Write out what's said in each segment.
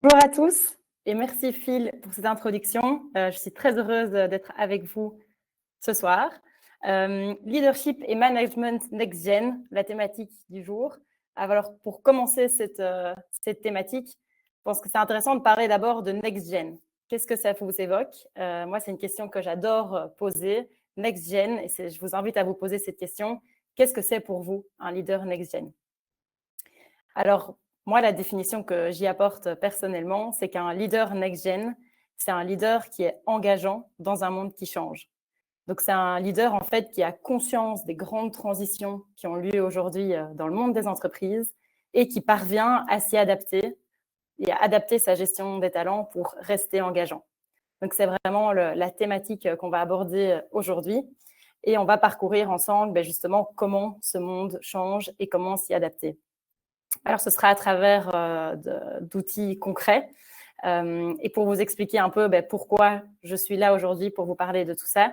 Bonjour à tous et merci Phil pour cette introduction. Je suis très heureuse d'être avec vous ce soir. Leadership et Management Next Gen, la thématique du jour. Alors pour commencer cette thématique, je pense que c'est intéressant de parler d'abord de Next Gen. Qu'est-ce que ça vous évoque? Moi, c'est une question que j'adore poser. Next Gen, et je vous invite à vous poser cette question. Qu'est-ce que c'est pour vous un leader Next Gen? Alors, moi, la définition que j'y apporte personnellement, c'est qu'un leader next-gen, c'est un leader qui est engageant dans un monde qui change. Donc, c'est un leader, en fait, qui a conscience des grandes transitions qui ont lieu aujourd'hui dans le monde des entreprises et qui parvient à s'y adapter et à adapter sa gestion des talents pour rester engageant. Donc, c'est vraiment la thématique qu'on va aborder aujourd'hui. Et on va parcourir ensemble justement comment ce monde change et comment s'y adapter. Alors, ce sera à travers d'outils concrets. Et pour vous expliquer un peu pourquoi je suis là aujourd'hui pour vous parler de tout ça.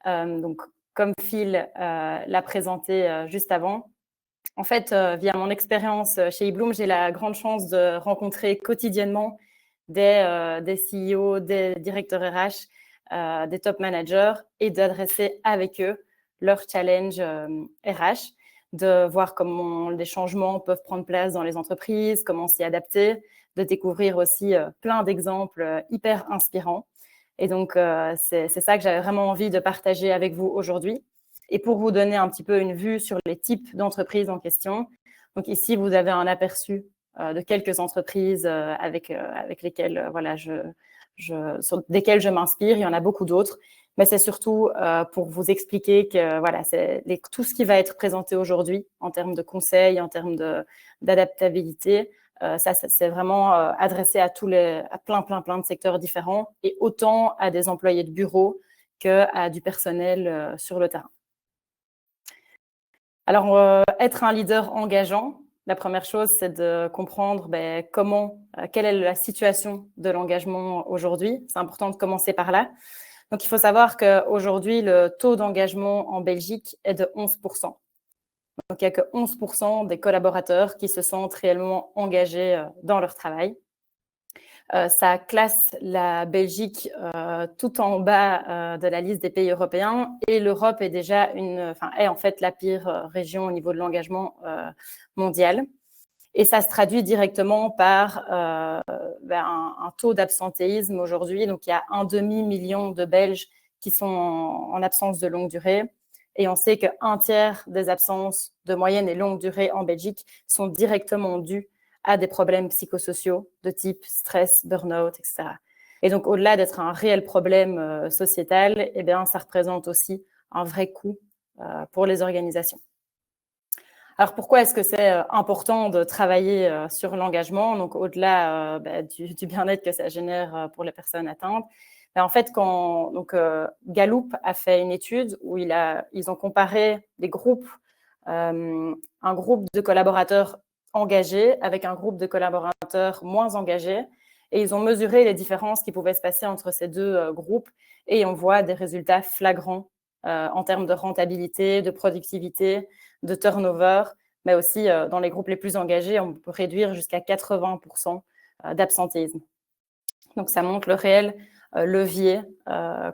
Donc, comme Phil l'a présenté juste avant, en fait, via mon expérience chez eBloom, j'ai la grande chance de rencontrer quotidiennement des CEO, des directeurs RH, des top managers et d'adresser avec eux leurs challenges RH, de voir comment les changements peuvent prendre place dans les entreprises, comment s'y adapter, de découvrir aussi plein d'exemples hyper inspirants. Et donc, c'est ça que j'avais vraiment envie de partager avec vous aujourd'hui. Et pour vous donner un petit peu une vue sur les types d'entreprises en question, donc ici, vous avez un aperçu de quelques entreprises avec lesquelles sur desquelles je m'inspire. Il y en a beaucoup d'autres, mais c'est surtout pour vous expliquer que voilà, tout ce qui va être présenté aujourd'hui en termes de conseils, en termes d'adaptabilité, ça c'est vraiment adressé à plein de secteurs différents et autant à des employés de bureau qu'à du personnel sur le terrain. Alors, être un leader engageant, la première chose, c'est de comprendre quelle est la situation de l'engagement aujourd'hui. C'est important de commencer par là. Donc, il faut savoir qu'aujourd'hui, le taux d'engagement en Belgique est de 11%. Donc, il n'y a que 11% des collaborateurs qui se sentent réellement engagés dans leur travail. Ça classe la Belgique tout en bas de la liste des pays européens et l'Europe est déjà est en fait la pire région au niveau de l'engagement mondial. Et ça se traduit directement par un taux d'absentéisme aujourd'hui. Donc, il y a 1,5 million de Belges qui sont en absence de longue durée. Et on sait qu'un tiers des absences de moyenne et longue durée en Belgique sont directement dues à des problèmes psychosociaux de type stress, burn-out, etc. Et donc, au-delà d'être un réel problème sociétal, eh bien, ça représente aussi un vrai coût pour les organisations. Alors, pourquoi est-ce que c'est important de travailler sur l'engagement, donc au-delà du bien-être que ça génère pour les personnes atteintes? En fait, Gallup a fait une étude où ils ont comparé des groupes, un groupe de collaborateurs engagés avec un groupe de collaborateurs moins engagés, et ils ont mesuré les différences qui pouvaient se passer entre ces deux groupes, et on voit des résultats flagrants en termes de rentabilité, de productivité, de turnover, mais aussi dans les groupes les plus engagés, on peut réduire jusqu'à 80% d'absentéisme. Donc, ça montre le réel levier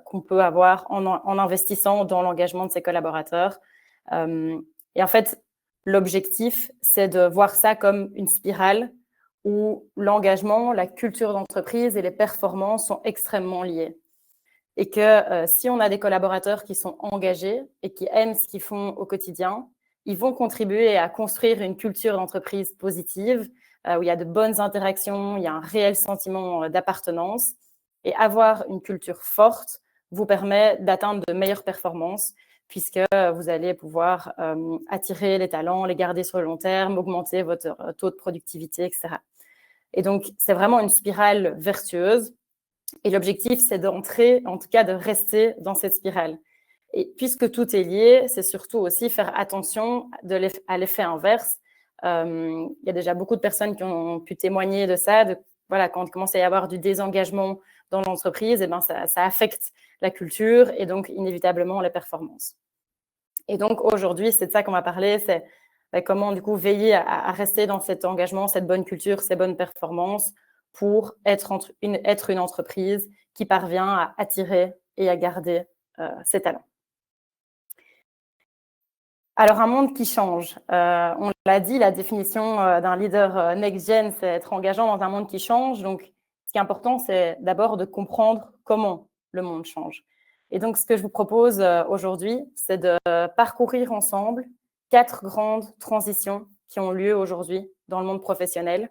qu'on peut avoir en investissant dans l'engagement de ses collaborateurs. Et en fait, l'objectif, c'est de voir ça comme une spirale où l'engagement, la culture d'entreprise et les performances sont extrêmement liés. Et que si on a des collaborateurs qui sont engagés et qui aiment ce qu'ils font au quotidien, ils vont contribuer à construire une culture d'entreprise positive où il y a de bonnes interactions, il y a un réel sentiment d'appartenance. Et avoir une culture forte vous permet d'atteindre de meilleures performances puisque vous allez pouvoir attirer les talents, les garder sur le long terme, augmenter votre taux de productivité, etc. Et donc, c'est vraiment une spirale vertueuse. Et l'objectif, c'est d'entrer, en tout cas de rester dans cette spirale. Et puisque tout est lié, c'est surtout aussi faire attention à l'effet inverse. Il y a déjà beaucoup de personnes qui ont pu témoigner de ça. Quand il commence à y avoir du désengagement dans l'entreprise, ça affecte la culture et donc inévitablement les performances. Et donc aujourd'hui, c'est de ça qu'on va parler, c'est comment du coup veiller à rester dans cet engagement, cette bonne culture, ces bonnes performances pour être une entreprise qui parvient à attirer et à garder ses talents. Alors, un monde qui change. On l'a dit, la définition d'un leader next-gen, c'est être engageant dans un monde qui change. Donc, ce qui est important, c'est d'abord de comprendre comment le monde change. Et donc, ce que je vous propose aujourd'hui, c'est de parcourir ensemble 4 grandes transitions qui ont lieu aujourd'hui dans le monde professionnel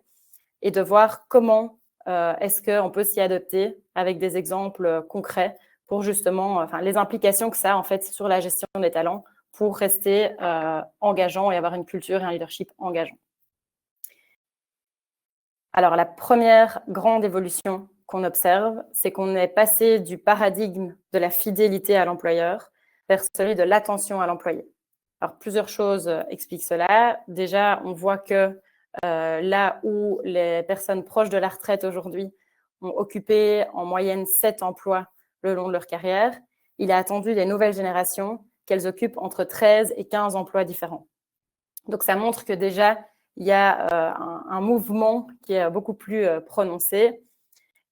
et de voir comment est-ce qu'on peut s'y adapter avec des exemples concrets pour justement, les implications que ça a en fait sur la gestion des talents pour rester engageant et avoir une culture et un leadership engageant. Alors, la première grande évolution qu'on observe, c'est qu'on est passé du paradigme de la fidélité à l'employeur vers celui de l'attention à l'employé. Alors, plusieurs choses expliquent cela. Déjà, on voit que là où les personnes proches de la retraite aujourd'hui ont occupé en moyenne 7 emplois le long de leur carrière, il est attendu des nouvelles générations qu'elles occupent entre 13 et 15 emplois différents. Donc, ça montre que déjà, il y a un mouvement qui est beaucoup plus prononcé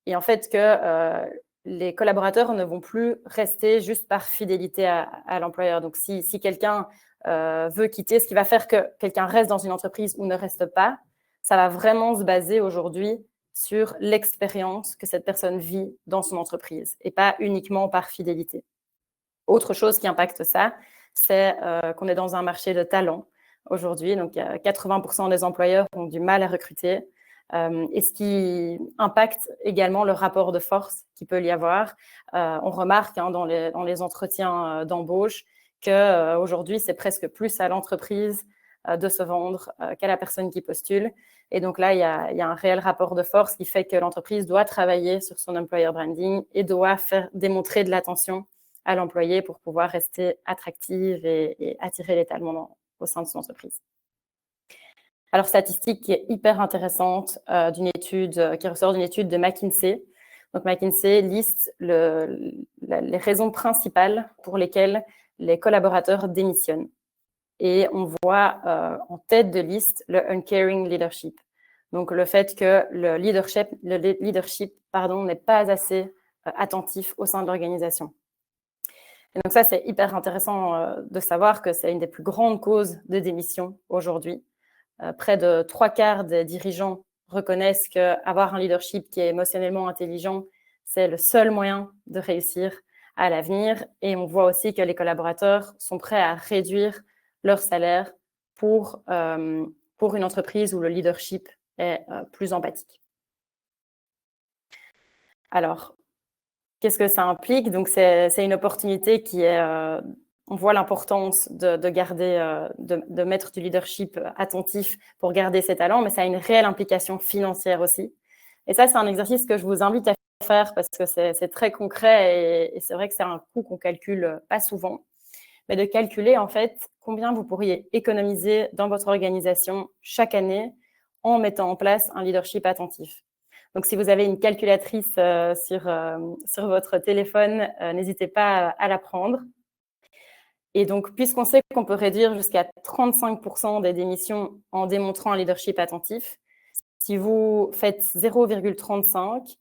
et en fait que les collaborateurs ne vont plus rester juste par fidélité à l'employeur. Donc, si quelqu'un veut quitter, ce qui va faire que quelqu'un reste dans une entreprise ou ne reste pas, ça va vraiment se baser aujourd'hui sur l'expérience que cette personne vit dans son entreprise et pas uniquement par fidélité. Autre chose qui impacte ça, c'est qu'on est dans un marché de talent aujourd'hui. Donc, 80% des employeurs ont du mal à recruter. Et ce qui impacte également le rapport de force qu'il peut y avoir. On remarque dans les entretiens d'embauche qu'aujourd'hui, c'est presque plus à l'entreprise de se vendre qu'à la personne qui postule. Et donc là, il y a un réel rapport de force qui fait que l'entreprise doit travailler sur son employer branding et doit démontrer de l'attention à l'employé pour pouvoir rester attractive et attirer les talents au sein de son entreprise. Alors, statistique qui est hyper intéressante qui ressort d'une étude de McKinsey. Donc, McKinsey liste les raisons principales pour lesquelles les collaborateurs démissionnent. Et on voit en tête de liste le uncaring leadership. Donc, le fait que le leadership n'est pas assez attentif au sein de l'organisation. Et donc ça, c'est hyper intéressant de savoir que c'est une des plus grandes causes de démission aujourd'hui. Près de 3/4 des dirigeants reconnaissent qu'avoir un leadership qui est émotionnellement intelligent, c'est le seul moyen de réussir à l'avenir. Et on voit aussi que les collaborateurs sont prêts à réduire leur salaire pour une entreprise où le leadership est plus empathique. Alors, qu'est-ce que ça implique? Donc, c'est une opportunité qui est… on voit l'importance de garder, de mettre du leadership attentif pour garder ses talents, mais ça a une réelle implication financière aussi. Et ça, c'est un exercice que je vous invite à faire parce que c'est très concret et c'est vrai que c'est un coût qu'on calcule pas souvent. Mais de calculer, en fait, combien vous pourriez économiser dans votre organisation chaque année en mettant en place un leadership attentif. Donc, si vous avez une calculatrice sur votre téléphone, n'hésitez pas à la prendre. Et donc, puisqu'on sait qu'on peut réduire jusqu'à 35% des démissions en démontrant un leadership attentif, si vous faites 0,35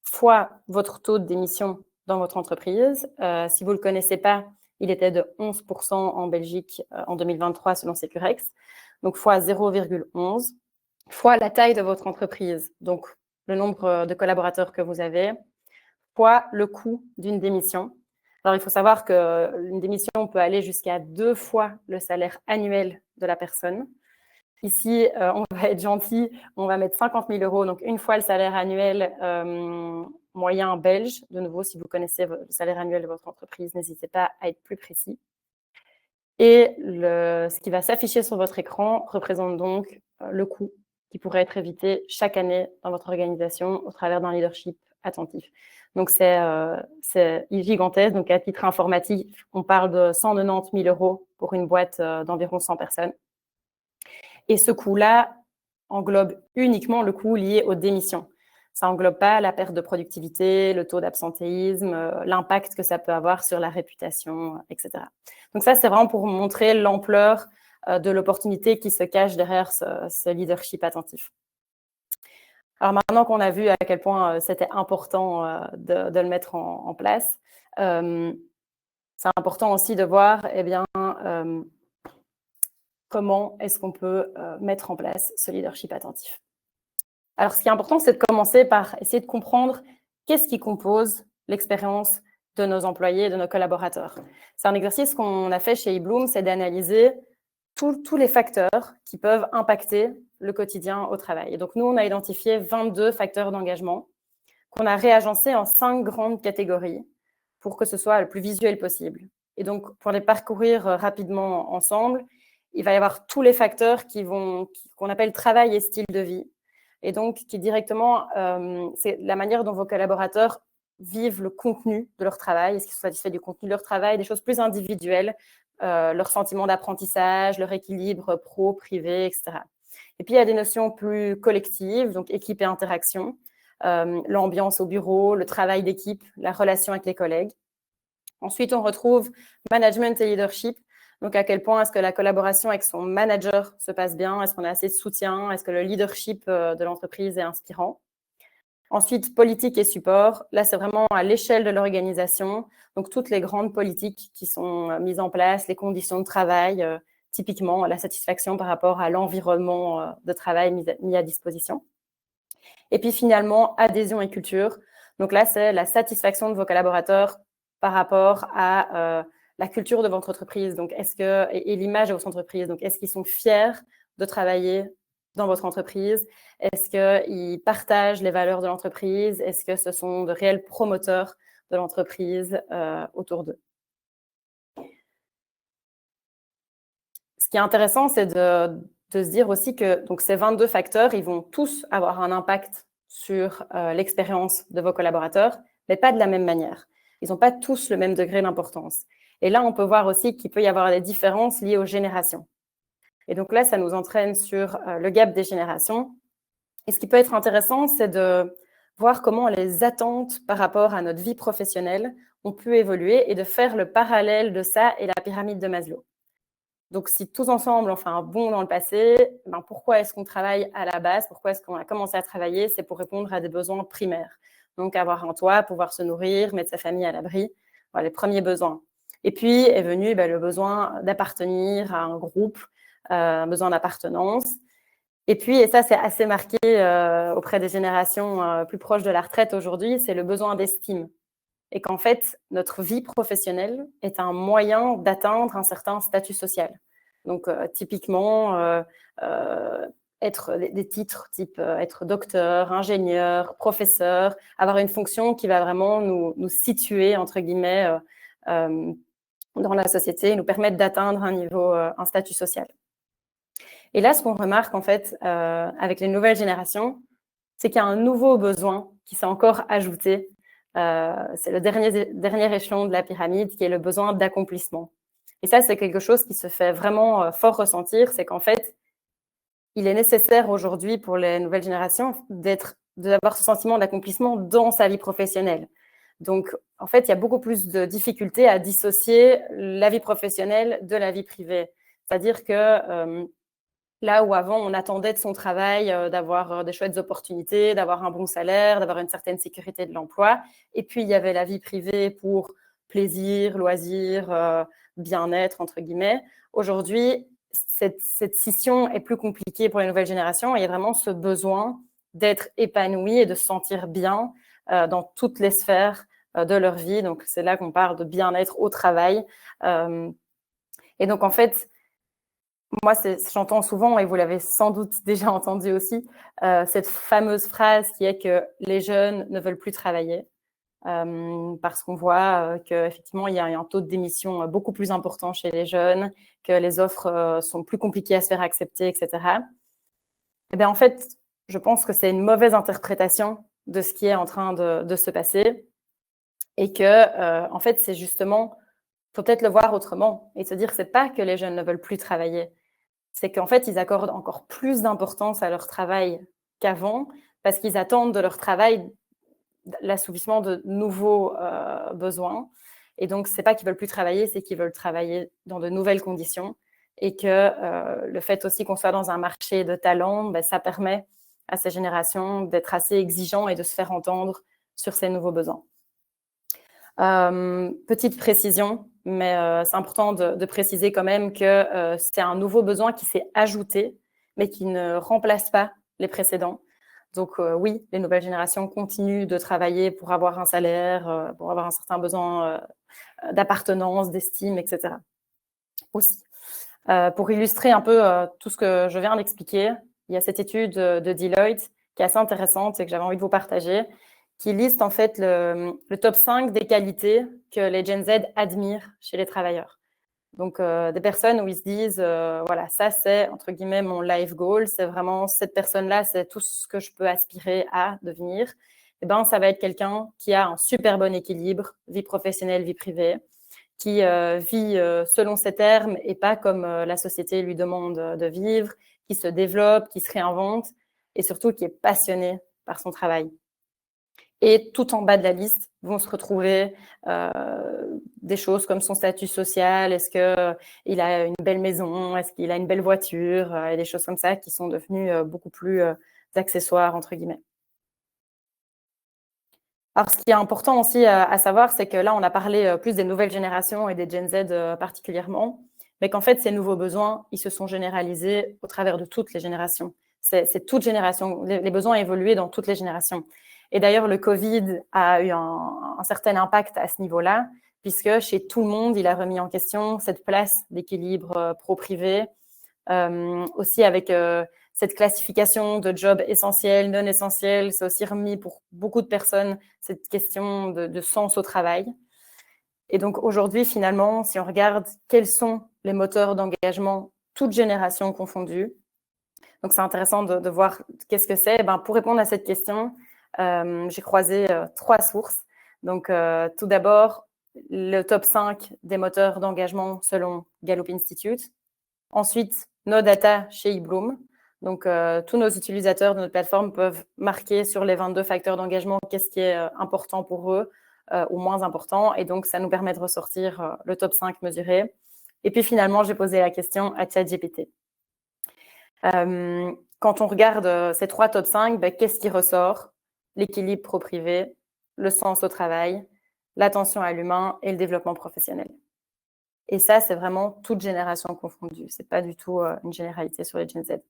fois votre taux de démission dans votre entreprise, si vous ne le connaissez pas, il était de 11% en Belgique en 2023 selon Securex, donc fois 0,11, fois la taille de votre entreprise, donc le nombre de collaborateurs que vous avez, fois le coût d'une démission. Alors, il faut savoir qu'une démission peut aller jusqu'à 2 fois le salaire annuel de la personne. Ici, on va être gentil, on va mettre 50 000 €, donc une fois le salaire annuel moyen belge. De nouveau, si vous connaissez le salaire annuel de votre entreprise, n'hésitez pas à être plus précis. Et ce qui va s'afficher sur votre écran représente donc le coût qui pourrait être évité chaque année dans votre organisation au travers d'un leadership attentif. Donc, c'est gigantesque. Donc, à titre informatif, on parle de 190 000 € pour une boîte d'environ 100 personnes. Et ce coût-là englobe uniquement le coût lié aux démissions. Ça n'englobe pas la perte de productivité, le taux d'absentéisme, l'impact que ça peut avoir sur la réputation, etc. Donc ça, c'est vraiment pour montrer l'ampleur de l'opportunité qui se cache derrière ce leadership attentif. Alors maintenant qu'on a vu à quel point c'était important de le mettre en place, c'est important aussi de voir comment est-ce qu'on peut mettre en place ce leadership attentif. Alors, ce qui est important, c'est de commencer par essayer de comprendre qu'est-ce qui compose l'expérience de nos employés, de nos collaborateurs. C'est un exercice qu'on a fait chez eBloom, c'est d'analyser tous les facteurs qui peuvent impacter le quotidien au travail. Et donc, nous, on a identifié 22 facteurs d'engagement qu'on a réagencés en 5 grandes catégories pour que ce soit le plus visuel possible. Et donc, pour les parcourir rapidement ensemble, il va y avoir tous les facteurs qu'on appelle travail et style de vie. Et donc, qui directement, c'est la manière dont vos collaborateurs vivent le contenu de leur travail, est-ce qu'ils sont satisfaits du contenu de leur travail, des choses plus individuelles, leur sentiment d'apprentissage, leur équilibre pro, privé, etc. Et puis, il y a des notions plus collectives, donc équipe et interaction, l'ambiance au bureau, le travail d'équipe, la relation avec les collègues. Ensuite, on retrouve management et leadership. Donc, à quel point est-ce que la collaboration avec son manager se passe bien? Est-ce qu'on a assez de soutien? Est-ce que le leadership de l'entreprise est inspirant? Ensuite, politique et support. Là, c'est vraiment à l'échelle de l'organisation. Donc, toutes les grandes politiques qui sont mises en place, les conditions de travail, typiquement la satisfaction par rapport à l'environnement de travail mis à disposition. Et puis, finalement, adhésion et culture. Donc là, c'est la satisfaction de vos collaborateurs par rapport à la culture de votre entreprise, donc et l'image de votre entreprise. Donc, est-ce qu'ils sont fiers de travailler dans votre entreprise? Est-ce qu'ils partagent les valeurs de l'entreprise? Est-ce que ce sont de réels promoteurs de l'entreprise autour d'eux? Ce qui est intéressant, c'est de se dire aussi que donc, ces 22 facteurs, ils vont tous avoir un impact sur l'expérience de vos collaborateurs, mais pas de la même manière. Ils n'ont pas tous le même degré d'importance. Et là, on peut voir aussi qu'il peut y avoir des différences liées aux générations. Et donc là, ça nous entraîne sur le gap des générations. Et ce qui peut être intéressant, c'est de voir comment les attentes par rapport à notre vie professionnelle ont pu évoluer et de faire le parallèle de ça et la pyramide de Maslow. Donc, si tous ensemble, on fait un bond dans le passé, pourquoi est-ce qu'on travaille à la base? Pourquoi est-ce qu'on a commencé à travailler? C'est pour répondre à des besoins primaires. Donc, avoir un toit, pouvoir se nourrir, mettre sa famille à l'abri, voilà, les premiers besoins. Et puis est venu le besoin d'appartenir à un groupe, un besoin d'appartenance. Et puis, et ça c'est assez marqué auprès des générations plus proches de la retraite aujourd'hui, c'est le besoin d'estime. Et qu'en fait, notre vie professionnelle est un moyen d'atteindre un certain statut social. Donc, typiquement, être des titres type être docteur, ingénieur, professeur, avoir une fonction qui va vraiment nous situer, entre guillemets, dans la société, nous permettre d'atteindre un niveau, un statut social. Et là, ce qu'on remarque, en fait, avec les nouvelles générations, c'est qu'il y a un nouveau besoin qui s'est encore ajouté. C'est le dernier échelon de la pyramide qui est le besoin d'accomplissement. Et ça, c'est quelque chose qui se fait vraiment fort ressentir, c'est qu'en fait, il est nécessaire aujourd'hui pour les nouvelles générations d'avoir ce sentiment d'accomplissement dans sa vie professionnelle. Donc, en fait, il y a beaucoup plus de difficultés à dissocier la vie professionnelle de la vie privée. C'est-à-dire que là où avant, on attendait de son travail d'avoir des chouettes opportunités, d'avoir un bon salaire, d'avoir une certaine sécurité de l'emploi. Et puis, il y avait la vie privée pour plaisir, loisir, bien-être, entre guillemets. Aujourd'hui, cette scission est plus compliquée pour les nouvelles générations. Il y a vraiment ce besoin d'être épanoui et de se sentir bien dans toutes les sphères de leur vie. Donc, c'est là qu'on parle de bien-être au travail. Et donc, en fait, moi, j'entends souvent, et vous l'avez sans doute déjà entendu aussi, cette fameuse phrase qui est que les jeunes ne veulent plus travailler parce qu'on voit qu'effectivement, il y a un taux de démission beaucoup plus important chez les jeunes, que les offres sont plus compliquées à se faire accepter, etc. Eh bien, en fait, je pense que c'est une mauvaise interprétation de ce qui est en train de se passer et que, en fait, c'est justement, faut peut-être le voir autrement et se dire que c'est pas que les jeunes ne veulent plus travailler, c'est qu'en fait, ils accordent encore plus d'importance à leur travail qu'avant parce qu'ils attendent de leur travail l'assouvissement de nouveaux besoins. Et donc, c'est pas qu'ils veulent plus travailler, c'est qu'ils veulent travailler dans de nouvelles conditions et que le fait aussi qu'on soit dans un marché de talent, ça permet à ces générations d'être assez exigeants et de se faire entendre sur ces nouveaux besoins. Petite précision, mais c'est important de préciser quand même que c'est un nouveau besoin qui s'est ajouté, mais qui ne remplace pas les précédents. Donc oui, les nouvelles générations continuent de travailler pour avoir un salaire, pour avoir un certain besoin d'appartenance, d'estime, etc. Aussi. Pour illustrer un peu tout ce que je viens d'expliquer, il y a cette étude de Deloitte qui est assez intéressante et que j'avais envie de vous partager, qui liste en fait le top 5 des qualités que les Gen Z admirent chez les travailleurs. Donc, des personnes où ils se disent, voilà, ça c'est, entre guillemets, mon life goal, c'est vraiment cette personne-là, c'est tout ce que je peux aspirer à devenir. Eh ben, ça va être quelqu'un qui a un super bon équilibre, vie professionnelle, vie privée, qui vit selon ses termes et pas comme la société lui demande de vivre, qui se développe, qui se réinvente et surtout qui est passionné par son travail. Et tout en bas de la liste vont se retrouver des choses comme son statut social, est-ce qu'il a une belle maison, est-ce qu'il a une belle voiture, et des choses comme ça qui sont devenues beaucoup plus accessoires, entre guillemets. Alors, ce qui est important aussi à savoir, c'est que là, on a parlé plus des nouvelles générations et des Gen Z particulièrement, mais qu'en fait, ces nouveaux besoins, ils se sont généralisés au travers de toutes les générations. C'est toute génération, les besoins ont évolué dans toutes les générations. Et d'ailleurs, le Covid a eu un certain impact à ce niveau-là, puisque chez tout le monde, il a remis en question cette place d'équilibre pro-privé, aussi avec cette classification de jobs essentiels, non essentiels. C'est aussi remis pour beaucoup de personnes cette question de sens au travail. Et donc aujourd'hui, finalement, si on regarde quels sont les moteurs d'engagement, toutes générations confondues, donc c'est intéressant de voir qu'est-ce que c'est. Ben, pour répondre à cette question, j'ai croisé 3 sources. Donc tout d'abord, le top 5 des moteurs d'engagement selon Gallup Institute. Ensuite, nos data chez eBloom. Donc, tous nos utilisateurs de notre plateforme peuvent marquer sur les 22 facteurs d'engagement qu'est-ce qui est important pour eux ou moins important. Et donc, ça nous permet de ressortir le top 5 mesuré. Et puis, finalement, j'ai posé la question à ChatGPT. Quand on regarde ces 3 top 5, ben, qu'est-ce qui ressort? L'équilibre pro-privé, le sens au travail, l'attention à l'humain et le développement professionnel. Et ça, c'est vraiment toute génération confondue. Ce n'est pas du tout une généralité sur les Gen Z.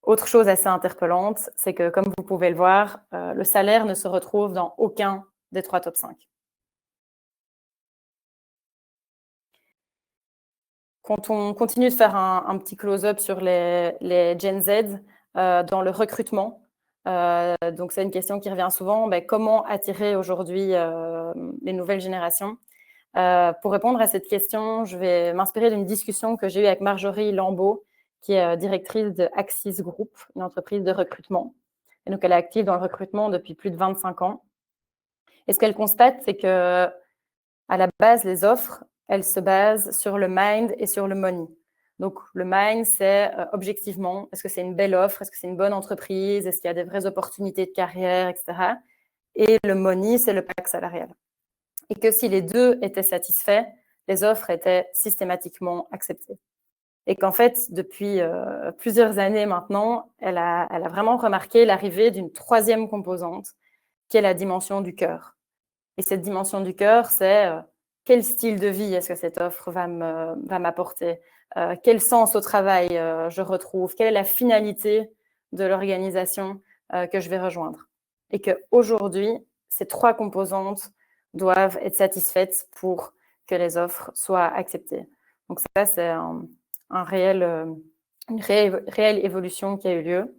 Autre chose assez interpellante, c'est que, comme vous pouvez le voir, le salaire ne se retrouve dans aucun des 3 top 5. Quand on continue de faire un petit close-up sur les Gen Z dans le recrutement, donc c'est une question qui revient souvent, ben, comment attirer aujourd'hui les nouvelles générations? Pour répondre à cette question, je vais m'inspirer d'une discussion que j'ai eue avec Marjorie Lambeau, qui est directrice de Axis Group, une entreprise de recrutement. Et donc, elle est active dans le recrutement depuis plus de 25 ans. Et ce qu'elle constate, c'est que à la base, les offres, elles se basent sur le mind et sur le money. Donc, le mind, c'est objectivement, est-ce que c'est une belle offre, est-ce que c'est une bonne entreprise, est-ce qu'il y a des vraies opportunités de carrière, etc. Et le money, c'est le pack salarial. Et que si les deux étaient satisfaits, les offres étaient systématiquement acceptées. Et qu'en fait, depuis plusieurs années maintenant, elle a vraiment remarqué l'arrivée d'une troisième composante, qui est la dimension du cœur. Et cette dimension du cœur, c'est quel style de vie est-ce que cette offre va m'apporter, quel sens au travail je retrouve, quelle est la finalité de l'organisation que je vais rejoindre. Et qu'aujourd'hui, ces 3 composantes doivent être satisfaites pour que les offres soient acceptées. Donc ça, c'est une réelle évolution qui a eu lieu.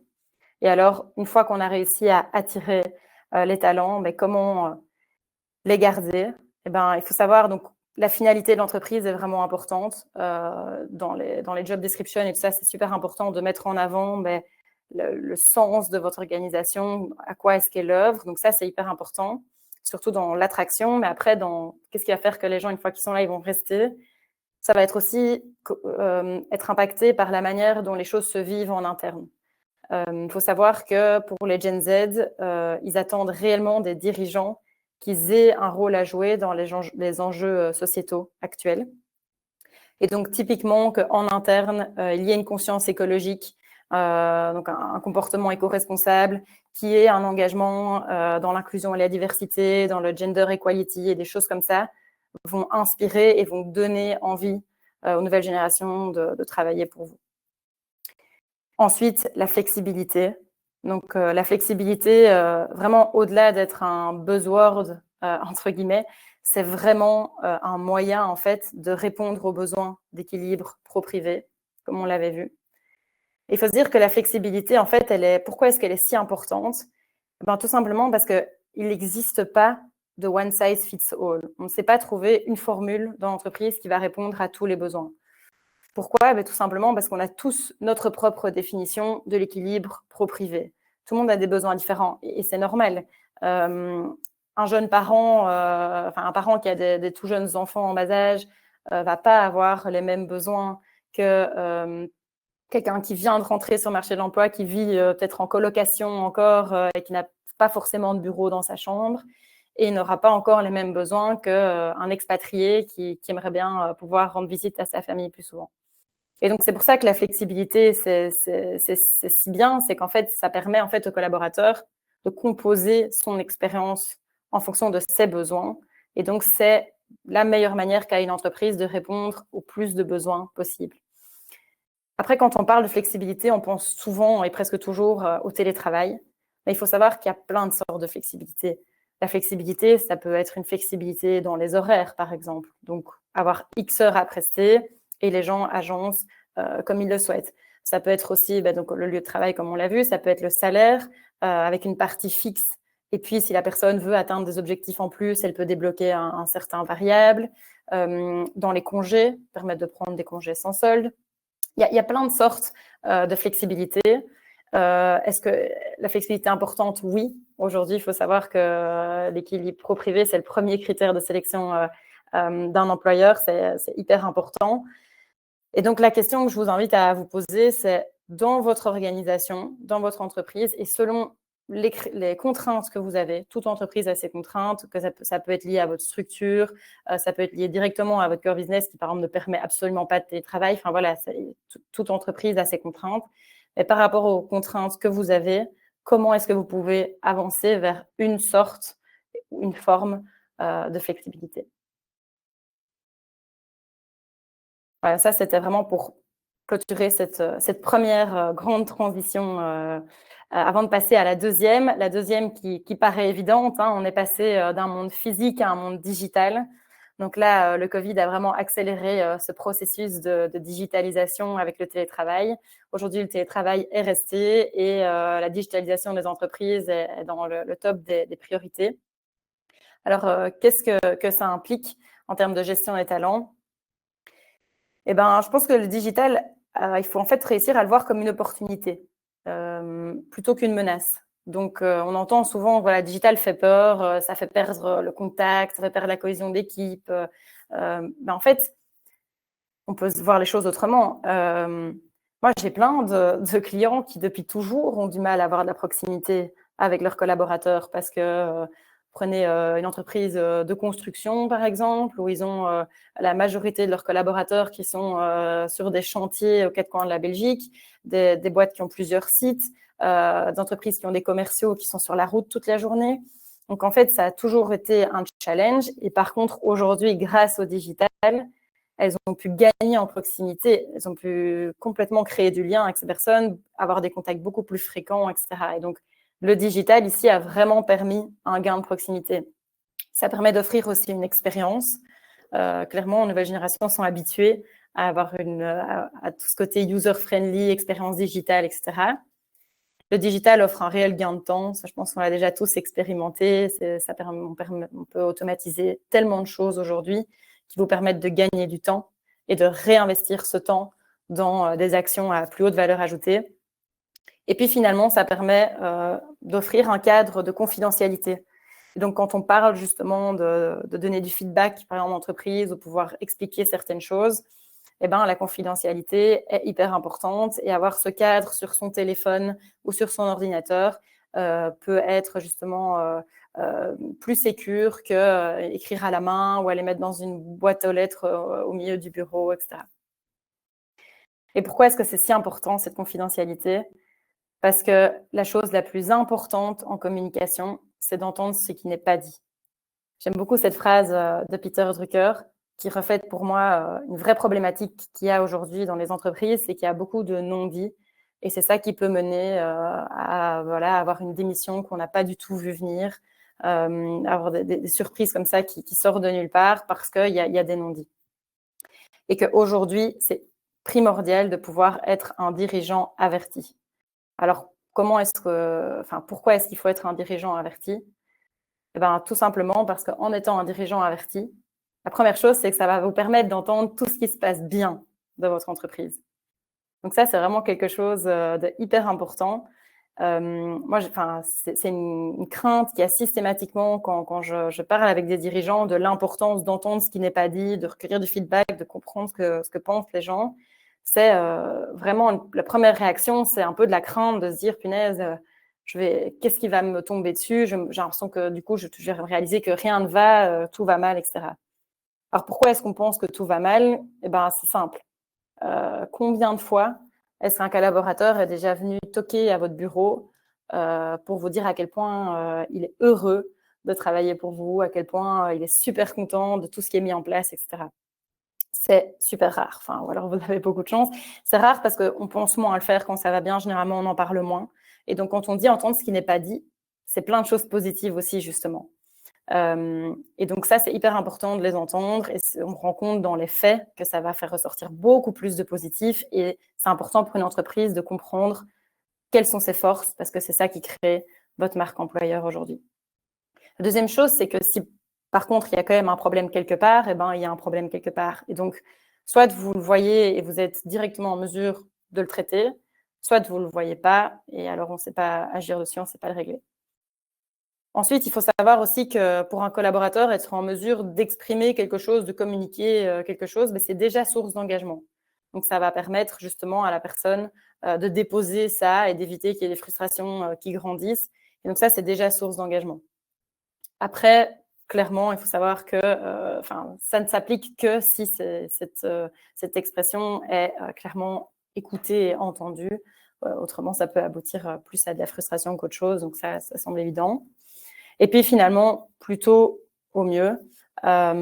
Et alors, une fois qu'on a réussi à attirer les talents, mais comment les garder? Eh ben, il faut savoir, donc, la finalité de l'entreprise est vraiment importante. Dans les job descriptions et tout ça, c'est super important de mettre en avant le sens de votre organisation, à quoi est-ce qu'elle œuvre. Donc ça, c'est hyper important, surtout dans l'attraction. Mais après, dans qu'est-ce qui va faire que les gens, une fois qu'ils sont là, ils vont rester. Ça va être aussi être impacté par la manière dont les choses se vivent en interne. Il faut savoir que pour les Gen Z, ils attendent réellement des dirigeants qu'ils aient un rôle à jouer dans les enjeux sociétaux actuels. Et donc, typiquement, qu'en interne, il y ait une conscience écologique, donc un comportement éco-responsable, qui est un engagement dans l'inclusion et la diversité, dans le gender equality et des choses comme ça, vont inspirer et vont donner envie aux nouvelles générations de travailler pour vous. Ensuite, la flexibilité. Donc, la flexibilité, vraiment au-delà d'être un buzzword, entre guillemets, c'est vraiment un moyen, en fait, de répondre aux besoins d'équilibre pro-privé, comme on l'avait vu. Il faut se dire que la flexibilité, en fait, pourquoi est-ce qu'elle est si importante? Ben, tout simplement parce qu'il n'existe pas de one size fits all. On ne sait pas trouver une formule dans l'entreprise qui va répondre à tous les besoins. Pourquoi? Ben, tout simplement parce qu'on a tous notre propre définition de l'équilibre pro-privé. Tout le monde a des besoins différents et c'est normal. Un jeune parent, un parent qui a des tout jeunes enfants en bas âge, va pas avoir les mêmes besoins que quelqu'un qui vient de rentrer sur le marché de l'emploi, qui vit peut-être en colocation encore et qui n'a pas forcément de bureau dans sa chambre et n'aura pas encore les mêmes besoins qu'un expatrié qui aimerait bien pouvoir rendre visite à sa famille plus souvent. Et donc, c'est pour ça que la flexibilité, c'est si bien, c'est qu'en fait, ça permet en fait aux collaborateurs de composer son expérience en fonction de ses besoins. Et donc, c'est la meilleure manière qu'a une entreprise de répondre au plus de besoins possibles. Après, quand on parle de flexibilité, on pense souvent et presque toujours au télétravail. Mais il faut savoir qu'il y a plein de sortes de flexibilité. La flexibilité, ça peut être une flexibilité dans les horaires, par exemple. Donc, avoir X heures à prester et les gens agencent comme ils le souhaitent. Ça peut être aussi donc, le lieu de travail, comme on l'a vu. Ça peut être le salaire avec une partie fixe. Et puis, si la personne veut atteindre des objectifs en plus, elle peut débloquer un certain variable. Dans les congés, permettre de prendre des congés sans solde. Il y a plein de sortes de flexibilité. Est-ce que la flexibilité est importante? Oui. Aujourd'hui, il faut savoir que l'équilibre pro-privé, c'est le premier critère de sélection d'un employeur. C'est hyper important. Et donc, la question que je vous invite à vous poser, c'est dans votre organisation, dans votre entreprise, et selon les contraintes que vous avez, toute entreprise a ses contraintes, que ça peut être lié à votre structure, ça peut être lié directement à votre core business qui, par exemple, ne permet absolument pas de télétravail. Enfin, voilà, toute entreprise a ses contraintes. Mais par rapport aux contraintes que vous avez, comment est-ce que vous pouvez avancer vers une sorte, une forme de flexibilité? Voilà, ça, c'était vraiment pour clôturer cette première grande transition avant de passer à la deuxième. La deuxième qui paraît évidente, hein, on est passé d'un monde physique à un monde digital. Donc là, le Covid a vraiment accéléré ce processus de digitalisation avec le télétravail. Aujourd'hui, le télétravail est resté et la digitalisation des entreprises est dans le top des priorités. Alors, qu'est-ce que ça implique en termes de gestion des talents? Eh ben, je pense que le digital, il faut en fait réussir à le voir comme une opportunité plutôt qu'une menace. Donc, on entend souvent, voilà, digital fait peur, ça fait perdre le contact, ça fait perdre la cohésion d'équipe. Ben, en fait, on peut voir les choses autrement. Moi, j'ai plein de clients qui, depuis toujours, ont du mal à avoir de la proximité avec leurs collaborateurs parce que prenez une entreprise de construction, par exemple, où ils ont la majorité de leurs collaborateurs qui sont sur des chantiers aux quatre coins de la Belgique, des boîtes qui ont plusieurs sites, des entreprises qui ont des commerciaux qui sont sur la route toute la journée. Donc, en fait, ça a toujours été un challenge. Et par contre, aujourd'hui, grâce au digital, elles ont pu gagner en proximité, elles ont pu complètement créer du lien avec ces personnes, avoir des contacts beaucoup plus fréquents, etc. Et donc, le digital, ici, a vraiment permis un gain de proximité. Ça permet d'offrir aussi une expérience. Clairement, les nouvelles générations sont habituées à avoir à tout ce côté user-friendly, expérience digitale, etc. Le digital offre un réel gain de temps. Ça, je pense qu'on l'a déjà tous expérimenté. On peut automatiser tellement de choses aujourd'hui qui vous permettent de gagner du temps et de réinvestir ce temps dans des actions à plus haute valeur ajoutée. Et puis finalement, ça permet d'offrir un cadre de confidentialité. Et donc, quand on parle justement de donner du feedback, par exemple, en entreprise, ou pouvoir expliquer certaines choses, eh ben, la confidentialité est hyper importante et avoir ce cadre sur son téléphone ou sur son ordinateur peut être justement plus sécure qu'écrire à la main ou aller mettre dans une boîte aux lettres au milieu du bureau, etc. Et pourquoi est-ce que c'est si important, cette confidentialité? Parce que la chose la plus importante en communication, c'est d'entendre ce qui n'est pas dit. J'aime beaucoup cette phrase de Peter Drucker qui reflète pour moi une vraie problématique qu'il y a aujourd'hui dans les entreprises, c'est qu'il y a beaucoup de non-dits. Et c'est ça qui peut mener à avoir une démission qu'on n'a pas du tout vu venir, avoir des surprises comme ça qui sortent de nulle part parce qu'il y a des non-dits. Et qu'aujourd'hui, c'est primordial de pouvoir être un dirigeant averti. Alors, pourquoi est-ce qu'il faut être un dirigeant averti? Eh ben, tout simplement parce qu'en étant un dirigeant averti, la première chose, c'est que ça va vous permettre d'entendre tout ce qui se passe bien dans votre entreprise. Donc ça, c'est vraiment quelque chose de hyper important. Moi, c'est une crainte qu'il y a systématiquement quand je parle avec des dirigeants de l'importance d'entendre ce qui n'est pas dit, de recueillir du feedback, de comprendre ce que pensent les gens. C'est vraiment la première réaction, c'est un peu de la crainte de se dire, punaise, qu'est-ce qui va me tomber dessus? J'ai l'impression que du coup, je vais réaliser que rien ne va, tout va mal, etc. Alors pourquoi est-ce qu'on pense que tout va mal? Eh ben, c'est simple. Combien de fois est-ce qu'un collaborateur est déjà venu toquer à votre bureau pour vous dire à quel point il est heureux de travailler pour vous, à quel point il est super content de tout ce qui est mis en place, etc. C'est super rare. Enfin, ou alors vous avez beaucoup de chance. C'est rare parce qu'on pense moins à le faire quand ça va bien. Généralement, on en parle moins. Et donc, quand on dit entendre ce qui n'est pas dit, c'est plein de choses positives aussi, justement. Et donc ça, c'est hyper important de les entendre. Et on rend compte dans les faits que ça va faire ressortir beaucoup plus de positifs. Et c'est important pour une entreprise de comprendre quelles sont ses forces, parce que c'est ça qui crée votre marque employeur aujourd'hui. La deuxième chose, c'est que si, par contre, il y a quand même un problème quelque part, eh ben, il y a un problème quelque part. Et donc, soit vous le voyez et vous êtes directement en mesure de le traiter, soit vous ne le voyez pas, et alors on ne sait pas agir dessus, on ne sait pas le régler. Ensuite, il faut savoir aussi que pour un collaborateur, être en mesure d'exprimer quelque chose, de communiquer quelque chose, c'est déjà source d'engagement. Donc, ça va permettre justement à la personne de déposer ça et d'éviter qu'il y ait des frustrations qui grandissent. Et donc, ça, c'est déjà source d'engagement. Après, clairement, il faut savoir que ça ne s'applique que si cette expression est clairement écoutée et entendue. Autrement, ça peut aboutir plus à de la frustration qu'autre chose. Donc, ça semble évident. Et puis finalement, plutôt au mieux. Ça,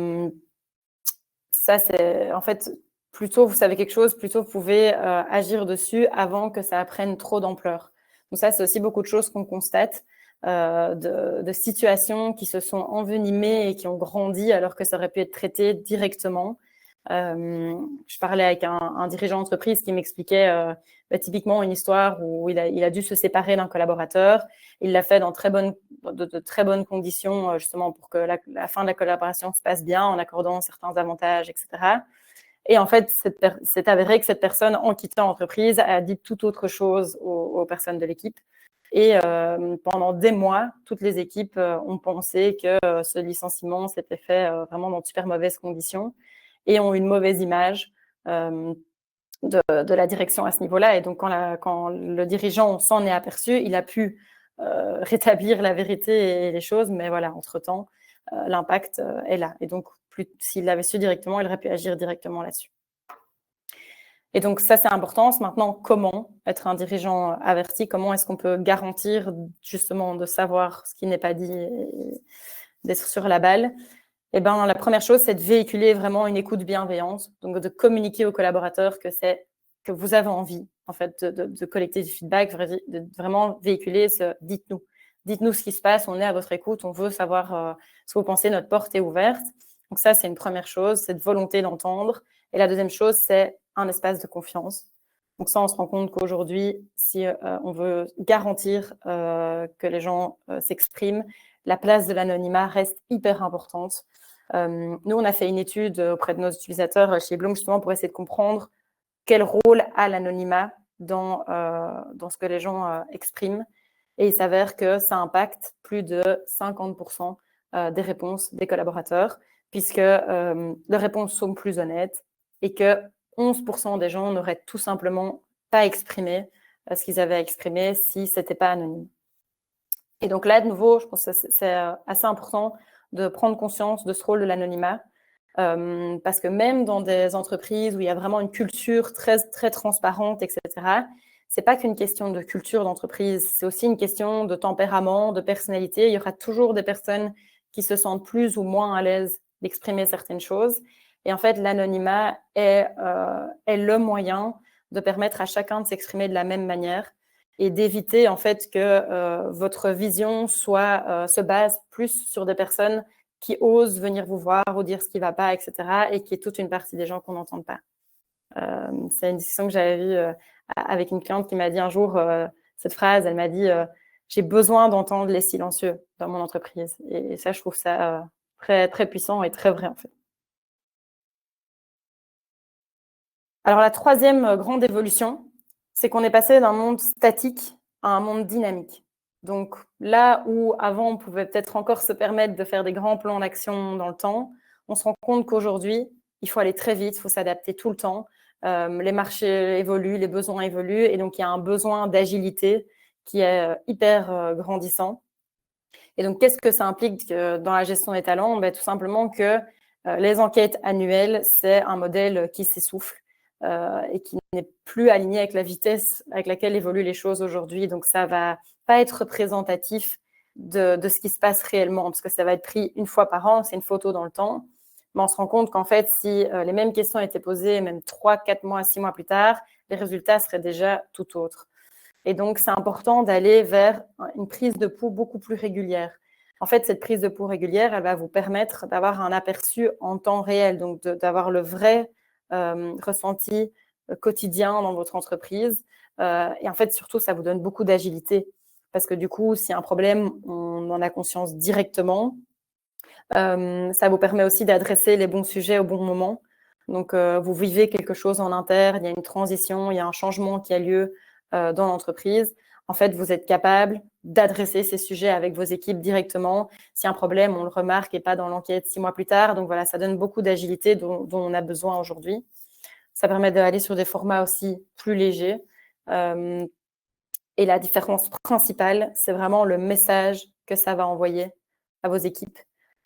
c'est en fait, plus tôt vous savez quelque chose, plus tôt vous pouvez agir dessus avant que ça prenne trop d'ampleur. Donc ça, c'est aussi beaucoup de choses qu'on constate, de situations qui se sont envenimées et qui ont grandi alors que ça aurait pu être traité directement. Je parlais avec un dirigeant d'entreprise qui m'expliquait typiquement une histoire où il a dû se séparer d'un collaborateur. Il l'a fait dans de très bonnes conditions, justement pour que la fin de la collaboration se passe bien, en accordant certains avantages, etc. Et en fait, c'est avéré que cette personne, en quittant l'entreprise, a dit tout autre chose aux personnes de l'équipe. Et pendant des mois, toutes les équipes ont pensé que ce licenciement s'était fait vraiment dans de super mauvaises conditions et ont une mauvaise image de la direction à ce niveau-là. Et donc, quand le dirigeant s'en est aperçu, il a pu rétablir la vérité et les choses, mais voilà, entre-temps, l'impact est là. Et donc, s'il l'avait su directement, il aurait pu agir directement là-dessus. Et donc, ça, c'est important. Maintenant, comment être un dirigeant averti? Comment est-ce qu'on peut garantir justement de savoir ce qui n'est pas dit et d'être sur la balle? Eh ben, la première chose, c'est de véhiculer vraiment une écoute bienveillante, donc de communiquer aux collaborateurs que vous avez envie, en fait, de collecter du feedback, de vraiment véhiculer dites-nous. Dites-nous ce qui se passe, on est à votre écoute, on veut savoir ce que vous pensez, notre porte est ouverte. Donc ça, c'est une première chose, cette volonté d'entendre. Et la deuxième chose, c'est un espace de confiance. Donc ça, on se rend compte qu'aujourd'hui, si on veut garantir que les gens s'expriment, la place de l'anonymat reste hyper importante. Nous, on a fait une étude auprès de nos utilisateurs chez Bloom, justement, pour essayer de comprendre quel rôle a l'anonymat dans ce que les gens expriment. Et il s'avère que ça impacte plus de 50% des réponses des collaborateurs, puisque les réponses sont plus honnêtes et que 11% des gens n'auraient tout simplement pas exprimé ce qu'ils avaient exprimé si ce n'était pas anonyme. Et donc là, de nouveau, je pense que c'est assez important de prendre conscience de ce rôle de l'anonymat. Parce que même dans des entreprises où il y a vraiment une culture très, très transparente, etc., c'est pas qu'une question de culture d'entreprise, c'est aussi une question de tempérament, de personnalité. Il y aura toujours des personnes qui se sentent plus ou moins à l'aise d'exprimer certaines choses. Et en fait, l'anonymat est le moyen de permettre à chacun de s'exprimer de la même manière et d'éviter en fait que votre vision se base plus sur des personnes qui osent venir vous voir ou dire ce qui ne va pas, etc. et qui est toute une partie des gens qu'on n'entend pas. C'est une discussion que j'avais eue avec une cliente qui m'a dit un jour cette phrase, elle m'a dit j'ai besoin d'entendre les silencieux dans mon entreprise. Et ça, je trouve ça très, très puissant et très vrai en fait. Alors la troisième grande évolution, c'est qu'on est passé d'un monde statique à un monde dynamique. Donc là où avant on pouvait peut-être encore se permettre de faire des grands plans d'action dans le temps, on se rend compte qu'aujourd'hui, il faut aller très vite, il faut s'adapter tout le temps. Les marchés évoluent, les besoins évoluent et donc il y a un besoin d'agilité qui est hyper grandissant. Et donc qu'est-ce que ça implique dans la gestion des talents? Tout simplement que les enquêtes annuelles, c'est un modèle qui s'essouffle. Et qui n'est plus aligné avec la vitesse avec laquelle évoluent les choses aujourd'hui. Donc, ça ne va pas être représentatif de ce qui se passe réellement, parce que ça va être pris une fois par an, c'est une photo dans le temps. Mais on se rend compte qu'en fait, si les mêmes questions étaient posées, même 3, 4 mois, 6 mois plus tard, les résultats seraient déjà tout autres. Et donc, c'est important d'aller vers une prise de pouls beaucoup plus régulière. En fait, cette prise de pouls régulière, elle va vous permettre d'avoir un aperçu en temps réel, donc d'avoir le vrai ressenti quotidien dans votre entreprise. Et en fait, surtout, ça vous donne beaucoup d'agilité. Parce que du coup, s'il y a un problème, on en a conscience directement. Ça vous permet aussi d'adresser les bons sujets au bon moment. Donc, vous vivez quelque chose en interne, il y a une transition, il y a un changement qui a lieu dans l'entreprise. En fait, vous êtes capable d'adresser ces sujets avec vos équipes directement. S'il y a un problème, on le remarque et pas dans l'enquête 6 mois plus tard. Donc, voilà, ça donne beaucoup d'agilité dont on a besoin aujourd'hui. Ça permet d'aller sur des formats aussi plus légers. Et la différence principale, c'est vraiment le message que ça va envoyer à vos équipes.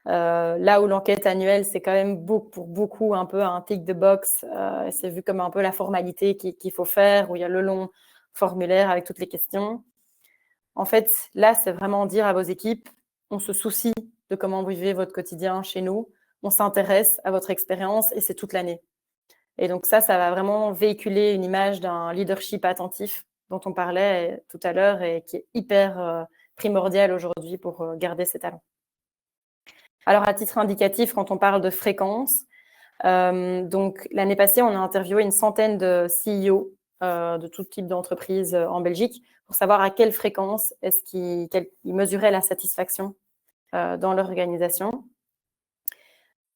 Là où l'enquête annuelle, c'est quand même pour beaucoup un peu un tick de box. C'est vu comme un peu la formalité qu'il faut faire, où il y a le long formulaire avec toutes les questions. En fait, là, c'est vraiment dire à vos équipes, on se soucie de comment vous vivez votre quotidien chez nous, on s'intéresse à votre expérience et c'est toute l'année. Et donc ça va vraiment véhiculer une image d'un leadership attentif dont on parlait tout à l'heure et qui est hyper primordial aujourd'hui pour garder ses talents. Alors, à titre indicatif, quand on parle de fréquence, donc l'année passée, on a interviewé une centaine de CEO de tout type d'entreprise en Belgique pour savoir à quelle fréquence est-ce qu'ils mesuraient la satisfaction dans leur organisation.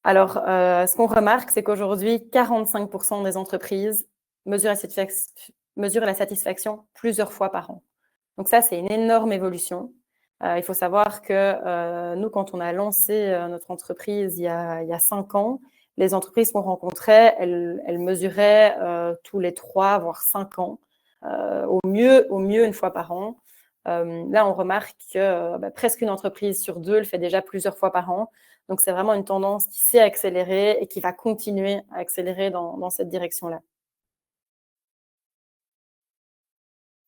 Alors, ce qu'on remarque, c'est qu'aujourd'hui, 45% des entreprises mesurent la satisfaction plusieurs fois par an. Donc ça, c'est une énorme évolution. Il faut savoir que nous, quand on a lancé notre entreprise il y a 5 ans, les entreprises qu'on rencontrait, elles mesuraient tous les 3, voire 5 ans, au mieux une fois par an. Là, on remarque que presque une entreprise sur 2 le fait déjà plusieurs fois par an. Donc, c'est vraiment une tendance qui s'est accélérée et qui va continuer à accélérer dans cette direction-là.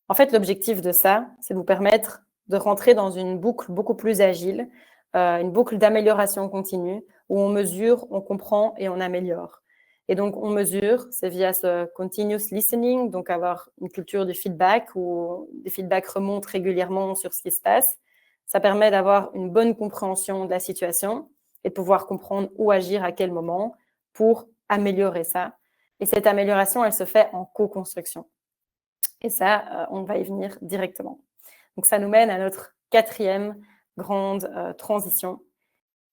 En fait, l'objectif de ça, c'est de vous permettre de rentrer dans une boucle beaucoup plus agile, une boucle d'amélioration continue, où on mesure, on comprend et on améliore. Et donc, on mesure, c'est via ce continuous listening, donc avoir une culture du feedback où des feedbacks remontent régulièrement sur ce qui se passe. Ça permet d'avoir une bonne compréhension de la situation et de pouvoir comprendre où agir à quel moment pour améliorer ça. Et cette amélioration, elle se fait en co-construction. Et ça, on va y venir directement. Donc, ça nous mène à notre quatrième grande transition,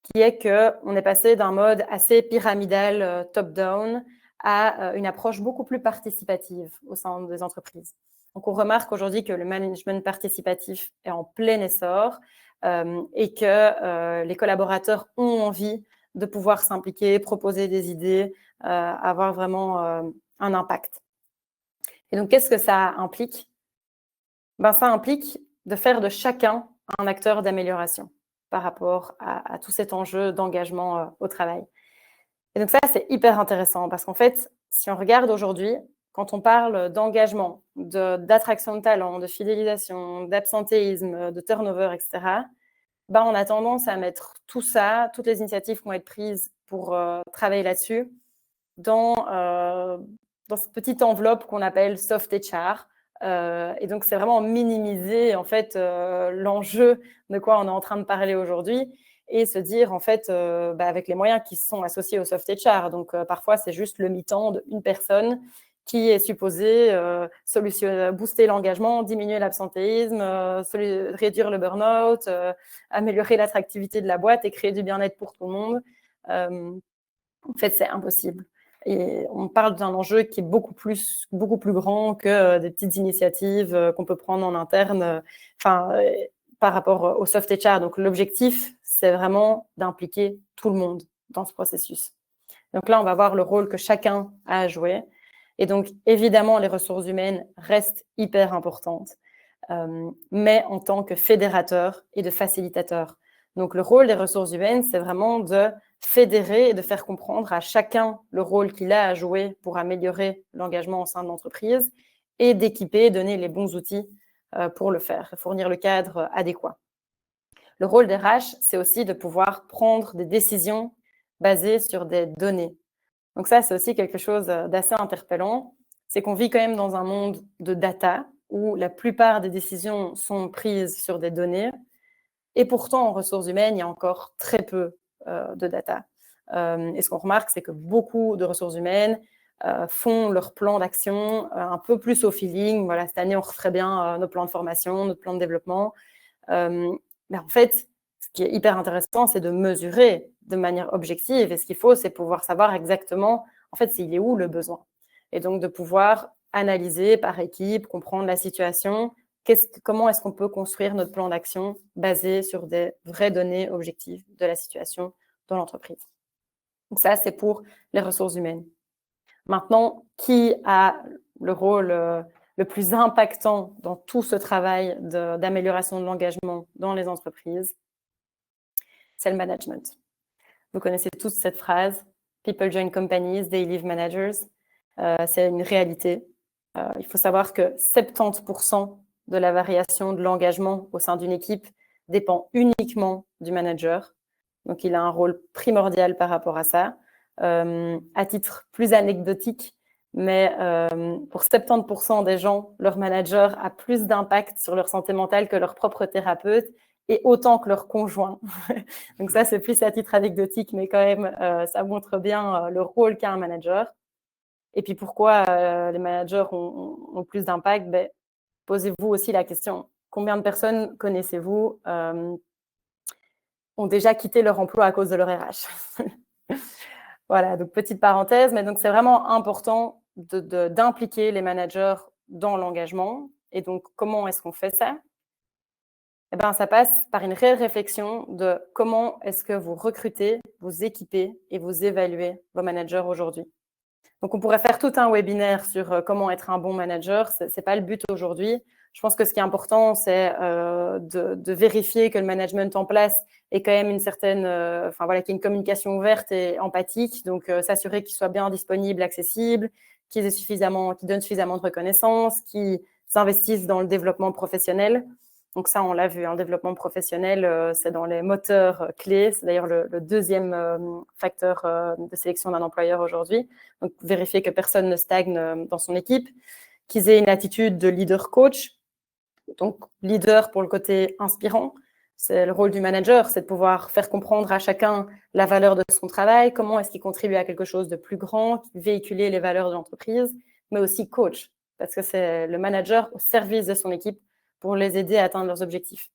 qui est qu'on est passé d'un mode assez pyramidal, top-down, à une approche beaucoup plus participative au sein des entreprises. Donc, on remarque aujourd'hui que le management participatif est en plein essor et que les collaborateurs ont envie de pouvoir s'impliquer, proposer des idées, avoir vraiment un impact. Et donc, qu'est-ce que ça implique? Ça implique de faire de chacun un acteur d'amélioration par rapport à tout cet enjeu d'engagement au travail. Et donc ça, c'est hyper intéressant parce qu'en fait, si on regarde aujourd'hui, quand on parle d'engagement, d'attraction de talent, de fidélisation, d'absentéisme, de turnover, etc., ben, on a tendance à mettre tout ça, toutes les initiatives qui vont être prises pour travailler là-dessus, dans cette petite enveloppe qu'on appelle soft HR. Et donc, c'est vraiment minimiser en fait l'enjeu de quoi on est en train de parler aujourd'hui et se dire en fait avec les moyens qui sont associés au soft HR. Donc, parfois, c'est juste le mi-temps d'une personne qui est supposée booster l'engagement, diminuer l'absentéisme, réduire le burn-out, améliorer l'attractivité de la boîte et créer du bien-être pour tout le monde. En fait, c'est impossible. Et on parle d'un enjeu qui est beaucoup plus grand que des petites initiatives qu'on peut prendre en interne par rapport au soft HR. Donc, l'objectif, c'est vraiment d'impliquer tout le monde dans ce processus. Donc là, on va voir le rôle que chacun a à jouer. Et donc, évidemment, les ressources humaines restent hyper importantes, mais en tant que fédérateur et de facilitateur. Donc, le rôle des ressources humaines, c'est vraiment de fédérer et de faire comprendre à chacun le rôle qu'il a à jouer pour améliorer l'engagement au sein de l'entreprise et d'équiper, donner les bons outils pour le faire, fournir le cadre adéquat. Le rôle des RH, c'est aussi de pouvoir prendre des décisions basées sur des données. Donc ça, c'est aussi quelque chose d'assez interpellant. C'est qu'on vit quand même dans un monde de data où la plupart des décisions sont prises sur des données. Et pourtant, en ressources humaines, il y a encore très peu de data. Et ce qu'on remarque, c'est que beaucoup de ressources humaines font leur plan d'action un peu plus au feeling. Voilà, cette année, on referait bien nos plans de formation, notre plan de développement. Mais en fait, ce qui est hyper intéressant, c'est de mesurer de manière objective. Et ce qu'il faut, c'est pouvoir savoir exactement, en fait, il est où le besoin. Et donc, de pouvoir analyser par équipe, comprendre la situation, comment est-ce qu'on peut construire notre plan d'action basé sur des vraies données objectives de la situation dans l'entreprise. Donc ça, c'est pour les ressources humaines. Maintenant, qui a le rôle le plus impactant dans tout ce travail d'amélioration de l'engagement dans les entreprises? C'est le management. Vous connaissez tous cette phrase, « People join companies, they leave managers ». C'est une réalité. Il faut savoir que 70% de la variation de l'engagement au sein d'une équipe dépend uniquement du manager. Donc, il a un rôle primordial par rapport à ça. À titre plus anecdotique, mais pour 70% des gens, leur manager a plus d'impact sur leur santé mentale que leur propre thérapeute et autant que leur conjoint. Donc ça, c'est plus à titre anecdotique, mais quand même, ça montre bien le rôle qu'a un manager. Et puis pourquoi les managers ont plus d'impact? Posez-vous aussi la question, combien de personnes connaissez-vous ont déjà quitté leur emploi à cause de leur RH? Voilà, donc petite parenthèse, mais donc c'est vraiment important d'impliquer les managers dans l'engagement. Et donc, comment est-ce qu'on fait ça? Eh bien, ça passe par une réelle réflexion de comment est-ce que vous recrutez, vous équipez et vous évaluez vos managers aujourd'hui. Donc, on pourrait faire tout un webinaire sur comment être un bon manager. Ce n'est pas le but aujourd'hui. Je pense que ce qui est important, c'est de vérifier que le management en place ait quand même une certaine, qu'il y ait une communication ouverte et empathique. Donc, s'assurer qu'il soit bien disponible, accessible, qu'il donne suffisamment de reconnaissance, qu'il s'investisse dans le développement professionnel. Donc ça, on l'a vu, un développement professionnel, c'est dans les moteurs clés. C'est d'ailleurs le deuxième facteur de sélection d'un employeur aujourd'hui. Donc, vérifier que personne ne stagne dans son équipe, qu'ils aient une attitude de leader-coach. Donc, leader pour le côté inspirant. C'est le rôle du manager, c'est de pouvoir faire comprendre à chacun la valeur de son travail, comment est-ce qu'il contribue à quelque chose de plus grand, véhiculer les valeurs de l'entreprise, mais aussi coach, parce que c'est le manager au service de son équipe pour les aider à atteindre leurs objectifs.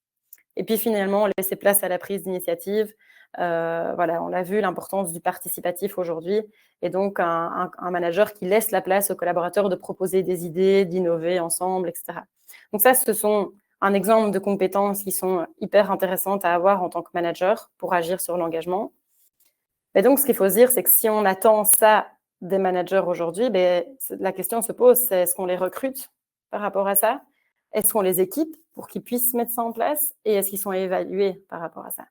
Et puis finalement, laisser place à la prise d'initiative. On l'a vu, l'importance du participatif aujourd'hui. Et donc, un manager qui laisse la place aux collaborateurs de proposer des idées, d'innover ensemble, etc. Donc ça, ce sont un exemple de compétences qui sont hyper intéressantes à avoir en tant que manager pour agir sur l'engagement. Et donc, ce qu'il faut se dire, c'est que si on attend ça des managers aujourd'hui, la question se pose, c'est est-ce qu'on les recrute par rapport à ça? Est-ce qu'on les équipe pour qu'ils puissent mettre ça en place? Et est-ce qu'ils sont évalués par rapport à ça?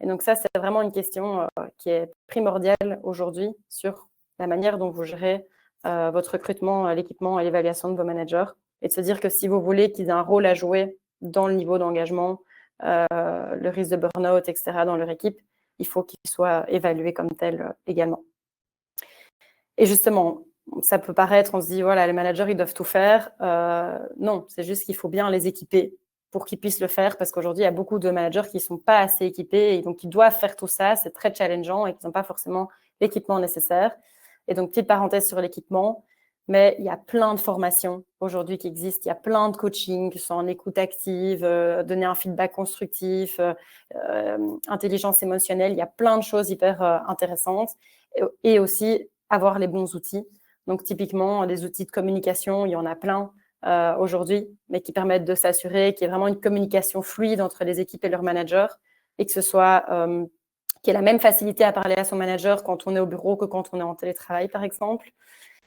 Et donc ça, c'est vraiment une question qui est primordiale aujourd'hui sur la manière dont vous gérez votre recrutement, l'équipement et l'évaluation de vos managers. Et de se dire que si vous voulez qu'ils aient un rôle à jouer dans le niveau d'engagement, le risque de burn-out, etc., dans leur équipe, il faut qu'ils soient évalués comme tels également. Et justement, ça peut paraître, on se dit, voilà, les managers, ils doivent tout faire. Non, c'est juste qu'il faut bien les équiper pour qu'ils puissent le faire, parce qu'aujourd'hui, il y a beaucoup de managers qui ne sont pas assez équipés et donc ils doivent faire tout ça. C'est très challengeant et qui n'ont pas forcément l'équipement nécessaire. Et donc, petite parenthèse sur l'équipement, mais il y a plein de formations aujourd'hui qui existent. Il y a plein de coaching, que ce soit en écoute active, donner un feedback constructif, intelligence émotionnelle. Il y a plein de choses hyper intéressantes. Et aussi, avoir les bons outils. Donc, typiquement, les outils de communication, il y en a plein aujourd'hui, mais qui permettent de s'assurer qu'il y ait vraiment une communication fluide entre les équipes et leurs managers et que ce soit qu'il y ait la même facilité à parler à son manager quand on est au bureau que quand on est en télétravail, par exemple.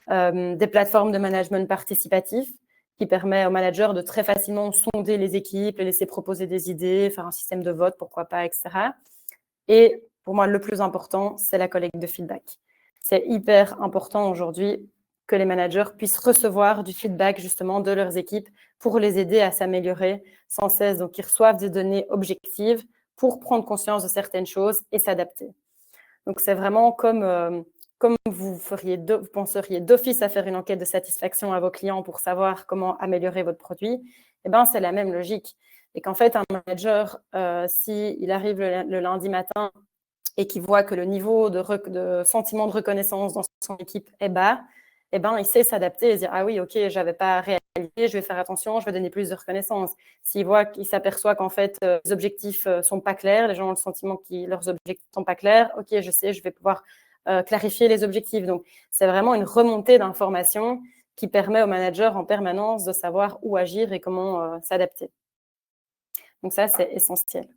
Des plateformes de management participatif qui permet aux managers de très facilement sonder les équipes, les laisser proposer des idées, faire un système de vote, pourquoi pas, etc. Et pour moi, le plus important, c'est la collecte de feedback. C'est hyper important aujourd'hui que les managers puissent recevoir du feedback justement de leurs équipes pour les aider à s'améliorer sans cesse. Donc, ils reçoivent des données objectives pour prendre conscience de certaines choses et s'adapter. Donc, c'est vraiment comme vous penseriez d'office à faire une enquête de satisfaction à vos clients pour savoir comment améliorer votre produit. Eh bien, c'est la même logique. Et qu'en fait, un manager, s'il arrive le lundi matin et qu'il voit que le niveau de sentiment de reconnaissance dans son équipe est bas, eh ben, il sait s'adapter et dire « Ah oui, ok, je n'avais pas réalisé, je vais faire attention, je vais donner plus de reconnaissance. » S'il voit qu'il s'aperçoit qu'en fait, les objectifs ne sont pas clairs, les gens ont le sentiment que leurs objectifs ne sont pas clairs, ok, je sais, je vais pouvoir clarifier les objectifs. Donc, c'est vraiment une remontée d'informations qui permet au manager en permanence de savoir où agir et comment s'adapter. Donc ça, c'est essentiel.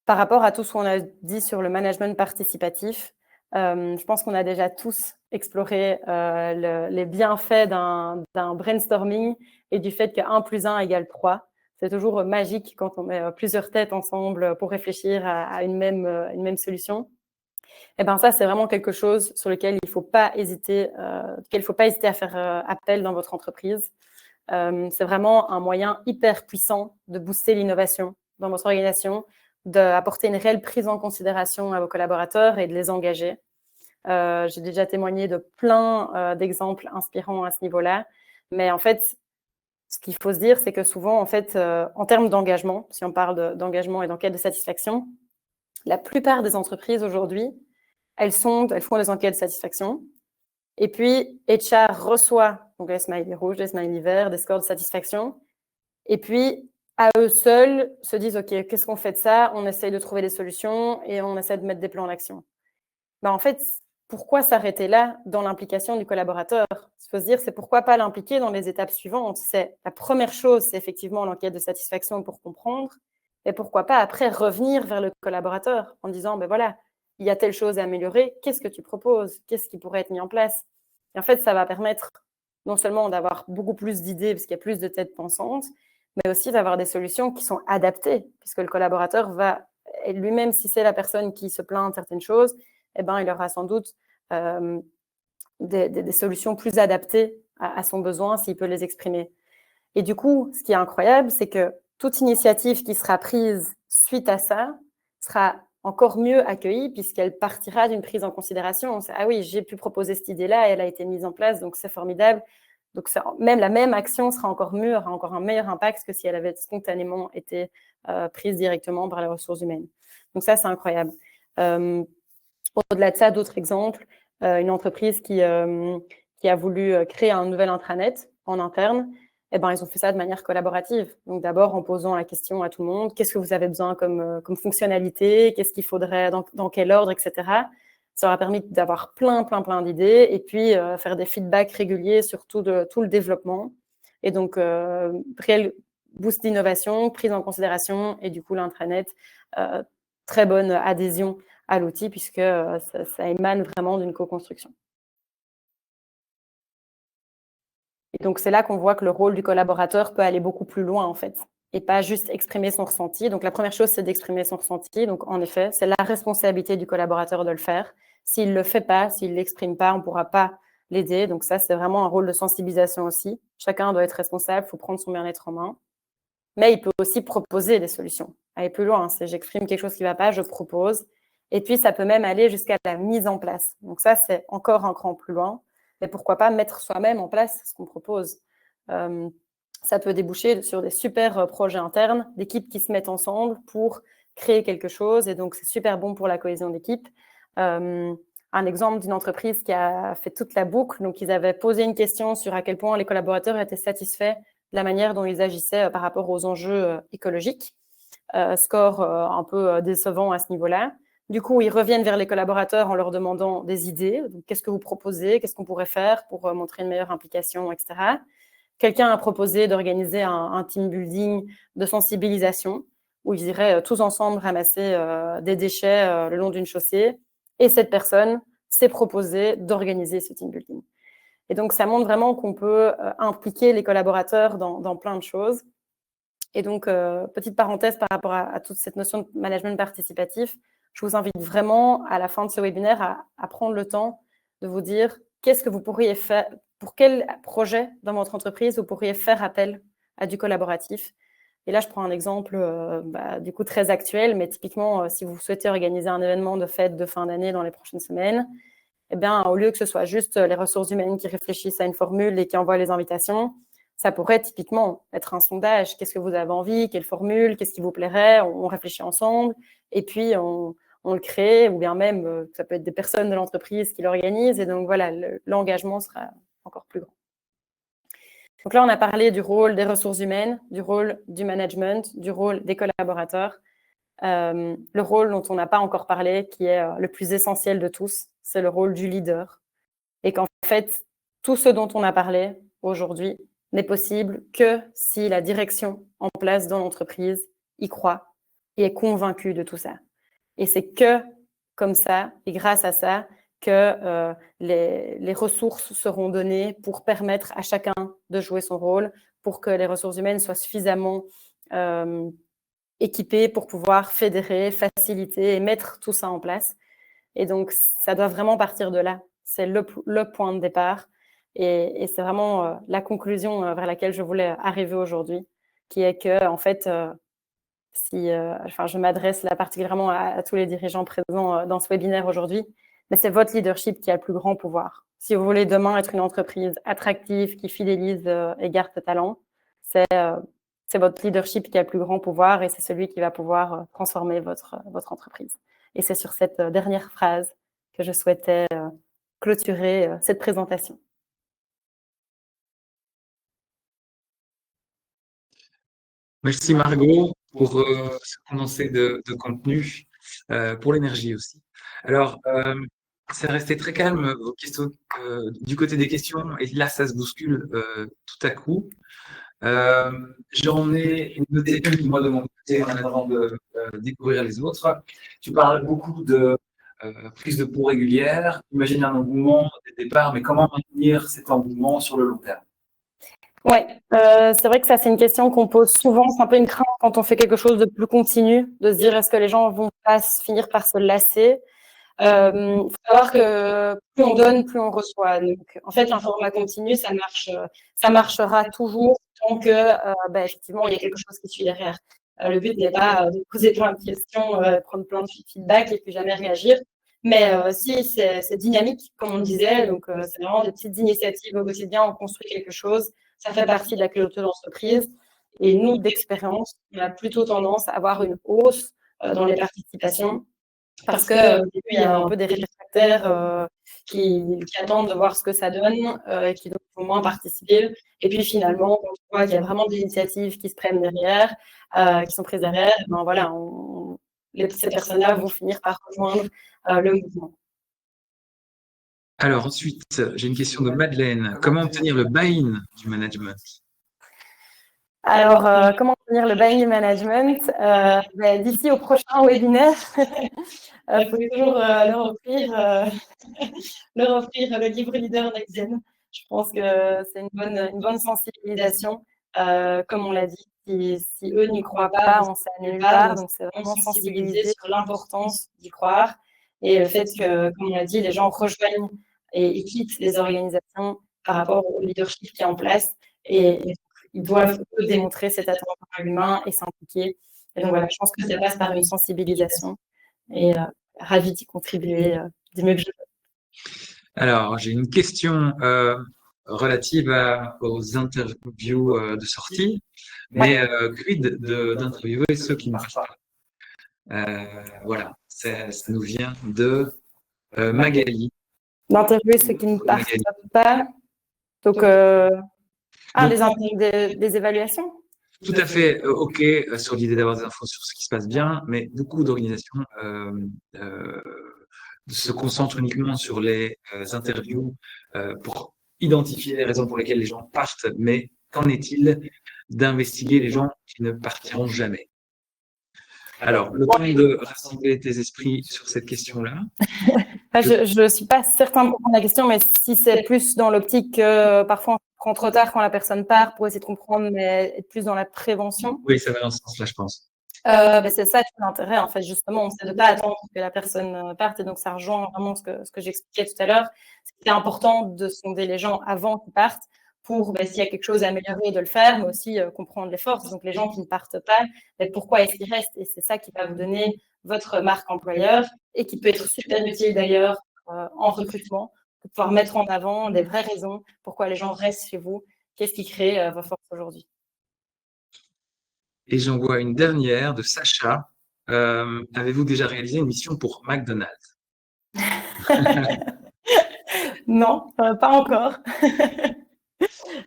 Par rapport à tout ce qu'on a dit sur le management participatif, je pense qu'on a déjà tous exploré les bienfaits d'un brainstorming et du fait que 1 + 1 = 3. C'est toujours magique quand on met plusieurs têtes ensemble pour réfléchir à une même solution. Et bien ça, c'est vraiment quelque chose sur lequel il ne faut pas hésiter, à faire appel dans votre entreprise. C'est vraiment un moyen hyper puissant de booster l'innovation dans votre organisation, d'apporter une réelle prise en considération à vos collaborateurs et de les engager. J'ai déjà témoigné de plein d'exemples inspirants à ce niveau-là. Mais en fait, ce qu'il faut se dire, c'est que souvent, en fait, en termes d'engagement, si on parle d'engagement et d'enquête de satisfaction, la plupart des entreprises aujourd'hui, elles font des enquêtes de satisfaction. Et puis, HR reçoit donc les smileys rouges, les smileys verts, des scores de satisfaction. Et puis, à eux seuls, se disent, OK, qu'est-ce qu'on fait de ça? On essaye de trouver des solutions et on essaie de mettre des plans d'action. Ben, en fait, pourquoi s'arrêter là dans l'implication du collaborateur? Il faut se dire, c'est pourquoi pas l'impliquer dans les étapes suivantes. La première chose, c'est effectivement l'enquête de satisfaction pour comprendre. Et pourquoi pas après revenir vers le collaborateur en disant, ben voilà, il y a telle chose à améliorer, qu'est-ce que tu proposes? Qu'est-ce qui pourrait être mis en place? Et en fait, ça va permettre non seulement d'avoir beaucoup plus d'idées, parce qu'il y a plus de têtes pensantes, mais aussi d'avoir des solutions qui sont adaptées, puisque le collaborateur va, lui-même, si c'est la personne qui se plaint de certaines choses, eh ben, il aura sans doute des solutions plus adaptées à son besoin s'il peut les exprimer. Et du coup, ce qui est incroyable, c'est que toute initiative qui sera prise suite à ça sera encore mieux accueillie puisqu'elle partira d'une prise en considération. Ah oui, j'ai pu proposer cette idée-là, elle a été mise en place, donc c'est formidable. Donc même la même action sera encore mieux, aura encore un meilleur impact que si elle avait spontanément été prise directement par les ressources humaines. Donc ça, c'est incroyable. Au-delà de ça, d'autres exemples, une entreprise qui a voulu créer un nouvel intranet en interne, eh ben, ils ont fait ça de manière collaborative. Donc d'abord en posant la question à tout le monde, qu'est-ce que vous avez besoin comme fonctionnalité, qu'est-ce qu'il faudrait, dans quel ordre, etc. Ça leur a permis d'avoir plein d'idées et puis faire des feedbacks réguliers sur tout le développement. Et donc, réel boost d'innovation, prise en considération et du coup, l'intranet, très bonne adhésion à l'outil puisque ça émane vraiment d'une co-construction. Et donc, c'est là qu'on voit que le rôle du collaborateur peut aller beaucoup plus loin, en fait. et pas juste exprimer son ressenti. Donc, la première chose, c'est d'exprimer son ressenti. Donc, en effet, c'est la responsabilité du collaborateur de le faire. S'il ne le fait pas, s'il ne l'exprime pas, on ne pourra pas l'aider. Donc, ça, c'est vraiment un rôle de sensibilisation aussi. Chacun doit être responsable, il faut prendre son bien-être en main. Mais il peut aussi proposer des solutions. Aller plus loin, c'est j'exprime quelque chose qui ne va pas, je propose. Et puis, ça peut même aller jusqu'à la mise en place. Donc ça, c'est encore un cran plus loin. Mais pourquoi pas mettre soi-même en place ce qu'on propose. Ça peut déboucher sur des super projets internes, d'équipes qui se mettent ensemble pour créer quelque chose. Et donc, c'est super bon pour la cohésion d'équipe. Un exemple d'une entreprise qui a fait toute la boucle. Donc, ils avaient posé une question sur à quel point les collaborateurs étaient satisfaits de la manière dont ils agissaient par rapport aux enjeux écologiques. Score un peu décevant à ce niveau-là. Du coup, ils reviennent vers les collaborateurs en leur demandant des idées. Qu'est-ce que vous proposez? Qu'est-ce qu'on pourrait faire pour montrer une meilleure implication, etc. Quelqu'un a proposé d'organiser un team building de sensibilisation où ils iraient tous ensemble ramasser des déchets le long d'une chaussée. Et cette personne s'est proposée d'organiser ce team building. Et donc, ça montre vraiment qu'on peut impliquer les collaborateurs dans plein de choses. Et donc, petite parenthèse par rapport à toute cette notion de management participatif, je vous invite vraiment à la fin de ce webinaire à prendre le temps de vous dire qu'est-ce que vous pourriez faire, pour quel projet dans votre entreprise vous pourriez faire appel à du collaboratif. Et là, je prends un exemple du coup très actuel, mais typiquement, si vous souhaitez organiser un événement de fête de fin d'année dans les prochaines semaines, eh bien, au lieu que ce soit juste les ressources humaines qui réfléchissent à une formule et qui envoient les invitations, ça pourrait typiquement être un sondage. Qu'est-ce que vous avez envie? Quelle formule? Qu'est-ce qui vous plairait? On réfléchit ensemble et puis on le crée, ou bien même, ça peut être des personnes de l'entreprise qui l'organisent. Et donc, voilà, l'engagement sera encore plus grand. Donc là, on a parlé du rôle des ressources humaines, du rôle du management, du rôle des collaborateurs. Le rôle dont on n'a pas encore parlé, qui est le plus essentiel de tous, c'est le rôle du leader. Et qu'en fait, tout ce dont on a parlé aujourd'hui n'est possible que si la direction en place dans l'entreprise y croit et est convaincue de tout ça. Et c'est que comme ça, et grâce à ça, que les ressources seront données pour permettre à chacun de jouer son rôle, pour que les ressources humaines soient suffisamment équipées pour pouvoir fédérer, faciliter et mettre tout ça en place. Et donc, ça doit vraiment partir de là. C'est le point de départ. Et c'est vraiment la conclusion vers laquelle je voulais arriver aujourd'hui, qui est que, en fait, je m'adresse là particulièrement à tous les dirigeants présents dans ce webinaire aujourd'hui, mais c'est votre leadership qui a le plus grand pouvoir. Si vous voulez demain être une entreprise attractive, qui fidélise et garde ses talents, c'est votre leadership qui a le plus grand pouvoir et c'est celui qui va pouvoir transformer votre entreprise. Et c'est sur cette dernière phrase que je souhaitais clôturer cette présentation. Merci Margot pour ce condensé de contenu, pour l'énergie aussi. Alors, c'est resté très calme vos questions, du côté des questions, et là ça se bouscule tout à coup. J'en ai noté une, moi, de mon côté, en attendant de découvrir les autres. Tu parles beaucoup de prise de pouls régulière, imaginer un engouement dès le départ, mais comment maintenir cet engouement sur le long terme? Oui, c'est vrai que ça, c'est une question qu'on pose souvent. C'est un peu une crainte quand on fait quelque chose de plus continu, de se dire est-ce que les gens vont pas finir par se lasser. Il faut savoir que plus on donne, plus on reçoit. Donc, en fait, un format continu, ça marchera toujours tant que, effectivement, il y a quelque chose qui suit derrière. Le but n'est pas de poser plein de questions, prendre plein de feedback et puis jamais réagir. Mais si c'est dynamique, comme on disait, donc c'est vraiment des petites initiatives au quotidien, on construit quelque chose, ça fait partie de la culture d'entreprise. Et nous, d'expérience, on a plutôt tendance à avoir une hausse dans les participations parce que au début, il y a un peu des réfractaires qui attendent de voir ce que ça donne et qui donc vont moins participer. Et puis finalement, quand on voit qu'il y a vraiment des initiatives qui se prennent derrière, qui sont prises derrière, ben voilà, ces personnes-là vont finir par rejoindre le mouvement. Alors ensuite, j'ai une question de Madeleine. Comment obtenir le buy-in du management? Alors, comment obtenir le buy-in du management? D'ici au prochain webinaire, il faut toujours leur offrir le livre Leader Next Gen. Je pense que c'est une bonne sensibilisation. Comme on l'a dit, si eux n'y croient pas, on s'est nulle part. Donc, c'est vraiment sensibiliser sur l'importance d'y croire et le fait que, comme on l'a dit, les gens rejoignent et quittent les organisations par rapport au leadership qui est en place. Et ils doivent eux, démontrer cet attachement à l'humain et s'impliquer. Et donc, voilà, je pense que ça passe par une sensibilisation. Et ravie d'y contribuer du mieux que je peux. Alors, j'ai une question relative aux interviews de sortie, mais quid d'interviewer ceux qui ne marchent pas? Voilà, ça nous vient de Magali. D'interviewer ceux qui ne partent pas. Donc, des évaluations. Tout à fait, OK, sur l'idée d'avoir des infos sur ce qui se passe bien, mais beaucoup d'organisations se concentrent uniquement sur les interviews pour identifier les raisons pour lesquelles les gens partent, mais qu'en est-il d'investiguer les gens qui ne partiront jamais? Alors, le temps de rassembler tes esprits sur cette question-là. Je ne suis pas certaine de comprendre la question, mais si c'est plus dans l'optique que parfois on prend trop tard quand la personne part pour essayer de comprendre, mais être plus dans la prévention. Oui, ça va dans ce sens-là, je pense. C'est ça tout l'intérêt, en fait, justement, c'est de ne pas attendre que la personne parte. Et donc, ça rejoint vraiment ce que j'expliquais tout à l'heure. C'est important de sonder les gens avant qu'ils partent pour, s'il y a quelque chose à améliorer, de le faire, mais aussi comprendre les forces. Donc, les gens qui ne partent pas, pourquoi est-ce qu'ils restent? Et c'est ça qui va vous donner votre marque employeur et qui peut être super utile d'ailleurs en recrutement pour pouvoir mettre en avant des vraies raisons pourquoi les gens restent chez vous. Qu'est-ce qui crée vos forces aujourd'hui? Et j'en vois une dernière de Sacha. Avez-vous déjà réalisé une mission pour McDonald's? Non, pas encore.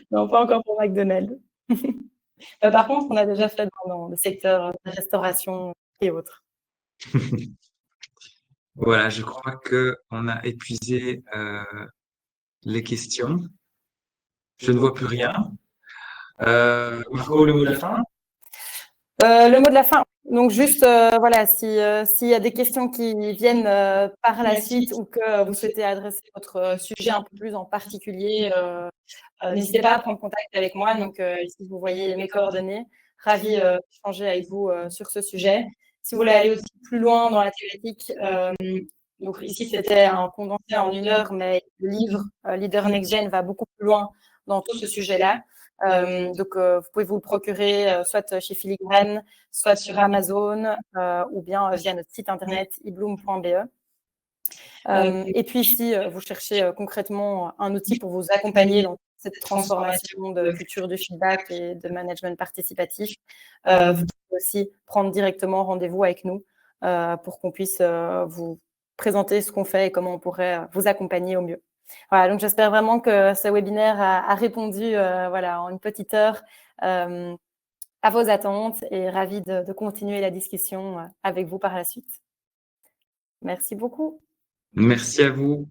Non, pas encore pour McDonald's. Par contre, on a déjà fait dans le secteur de restauration et autres. Voilà, je crois qu'on a épuisé les questions. Je ne vois plus rien. Marco, le mot de la fin? Le mot de la fin. Donc juste, voilà, s'il y a des questions qui viennent par la suite ou que vous souhaitez adresser votre sujet un peu plus en particulier, n'hésitez pas à prendre contact avec moi. Donc ici, vous voyez mes coordonnées. Ravie d'échanger avec vous sur ce sujet. Si vous voulez aller aussi plus loin dans la thématique, donc ici, c'était un condensé en 1 heure, mais le livre Leader Next Gen va beaucoup plus loin dans tout ce sujet-là. Donc, vous pouvez vous le procurer soit chez Filigrane, soit sur Amazon, ou bien via notre site internet ibloom.be. Et puis, si vous cherchez concrètement un outil pour vous accompagner dans cette transformation de culture du feedback et de management participatif, vous pouvez aussi prendre directement rendez-vous avec nous pour qu'on puisse vous présenter ce qu'on fait et comment on pourrait vous accompagner au mieux. Voilà, donc j'espère vraiment que ce webinaire a répondu voilà, en une petite heure à vos attentes et ravie de continuer la discussion avec vous par la suite. Merci beaucoup. Merci à vous.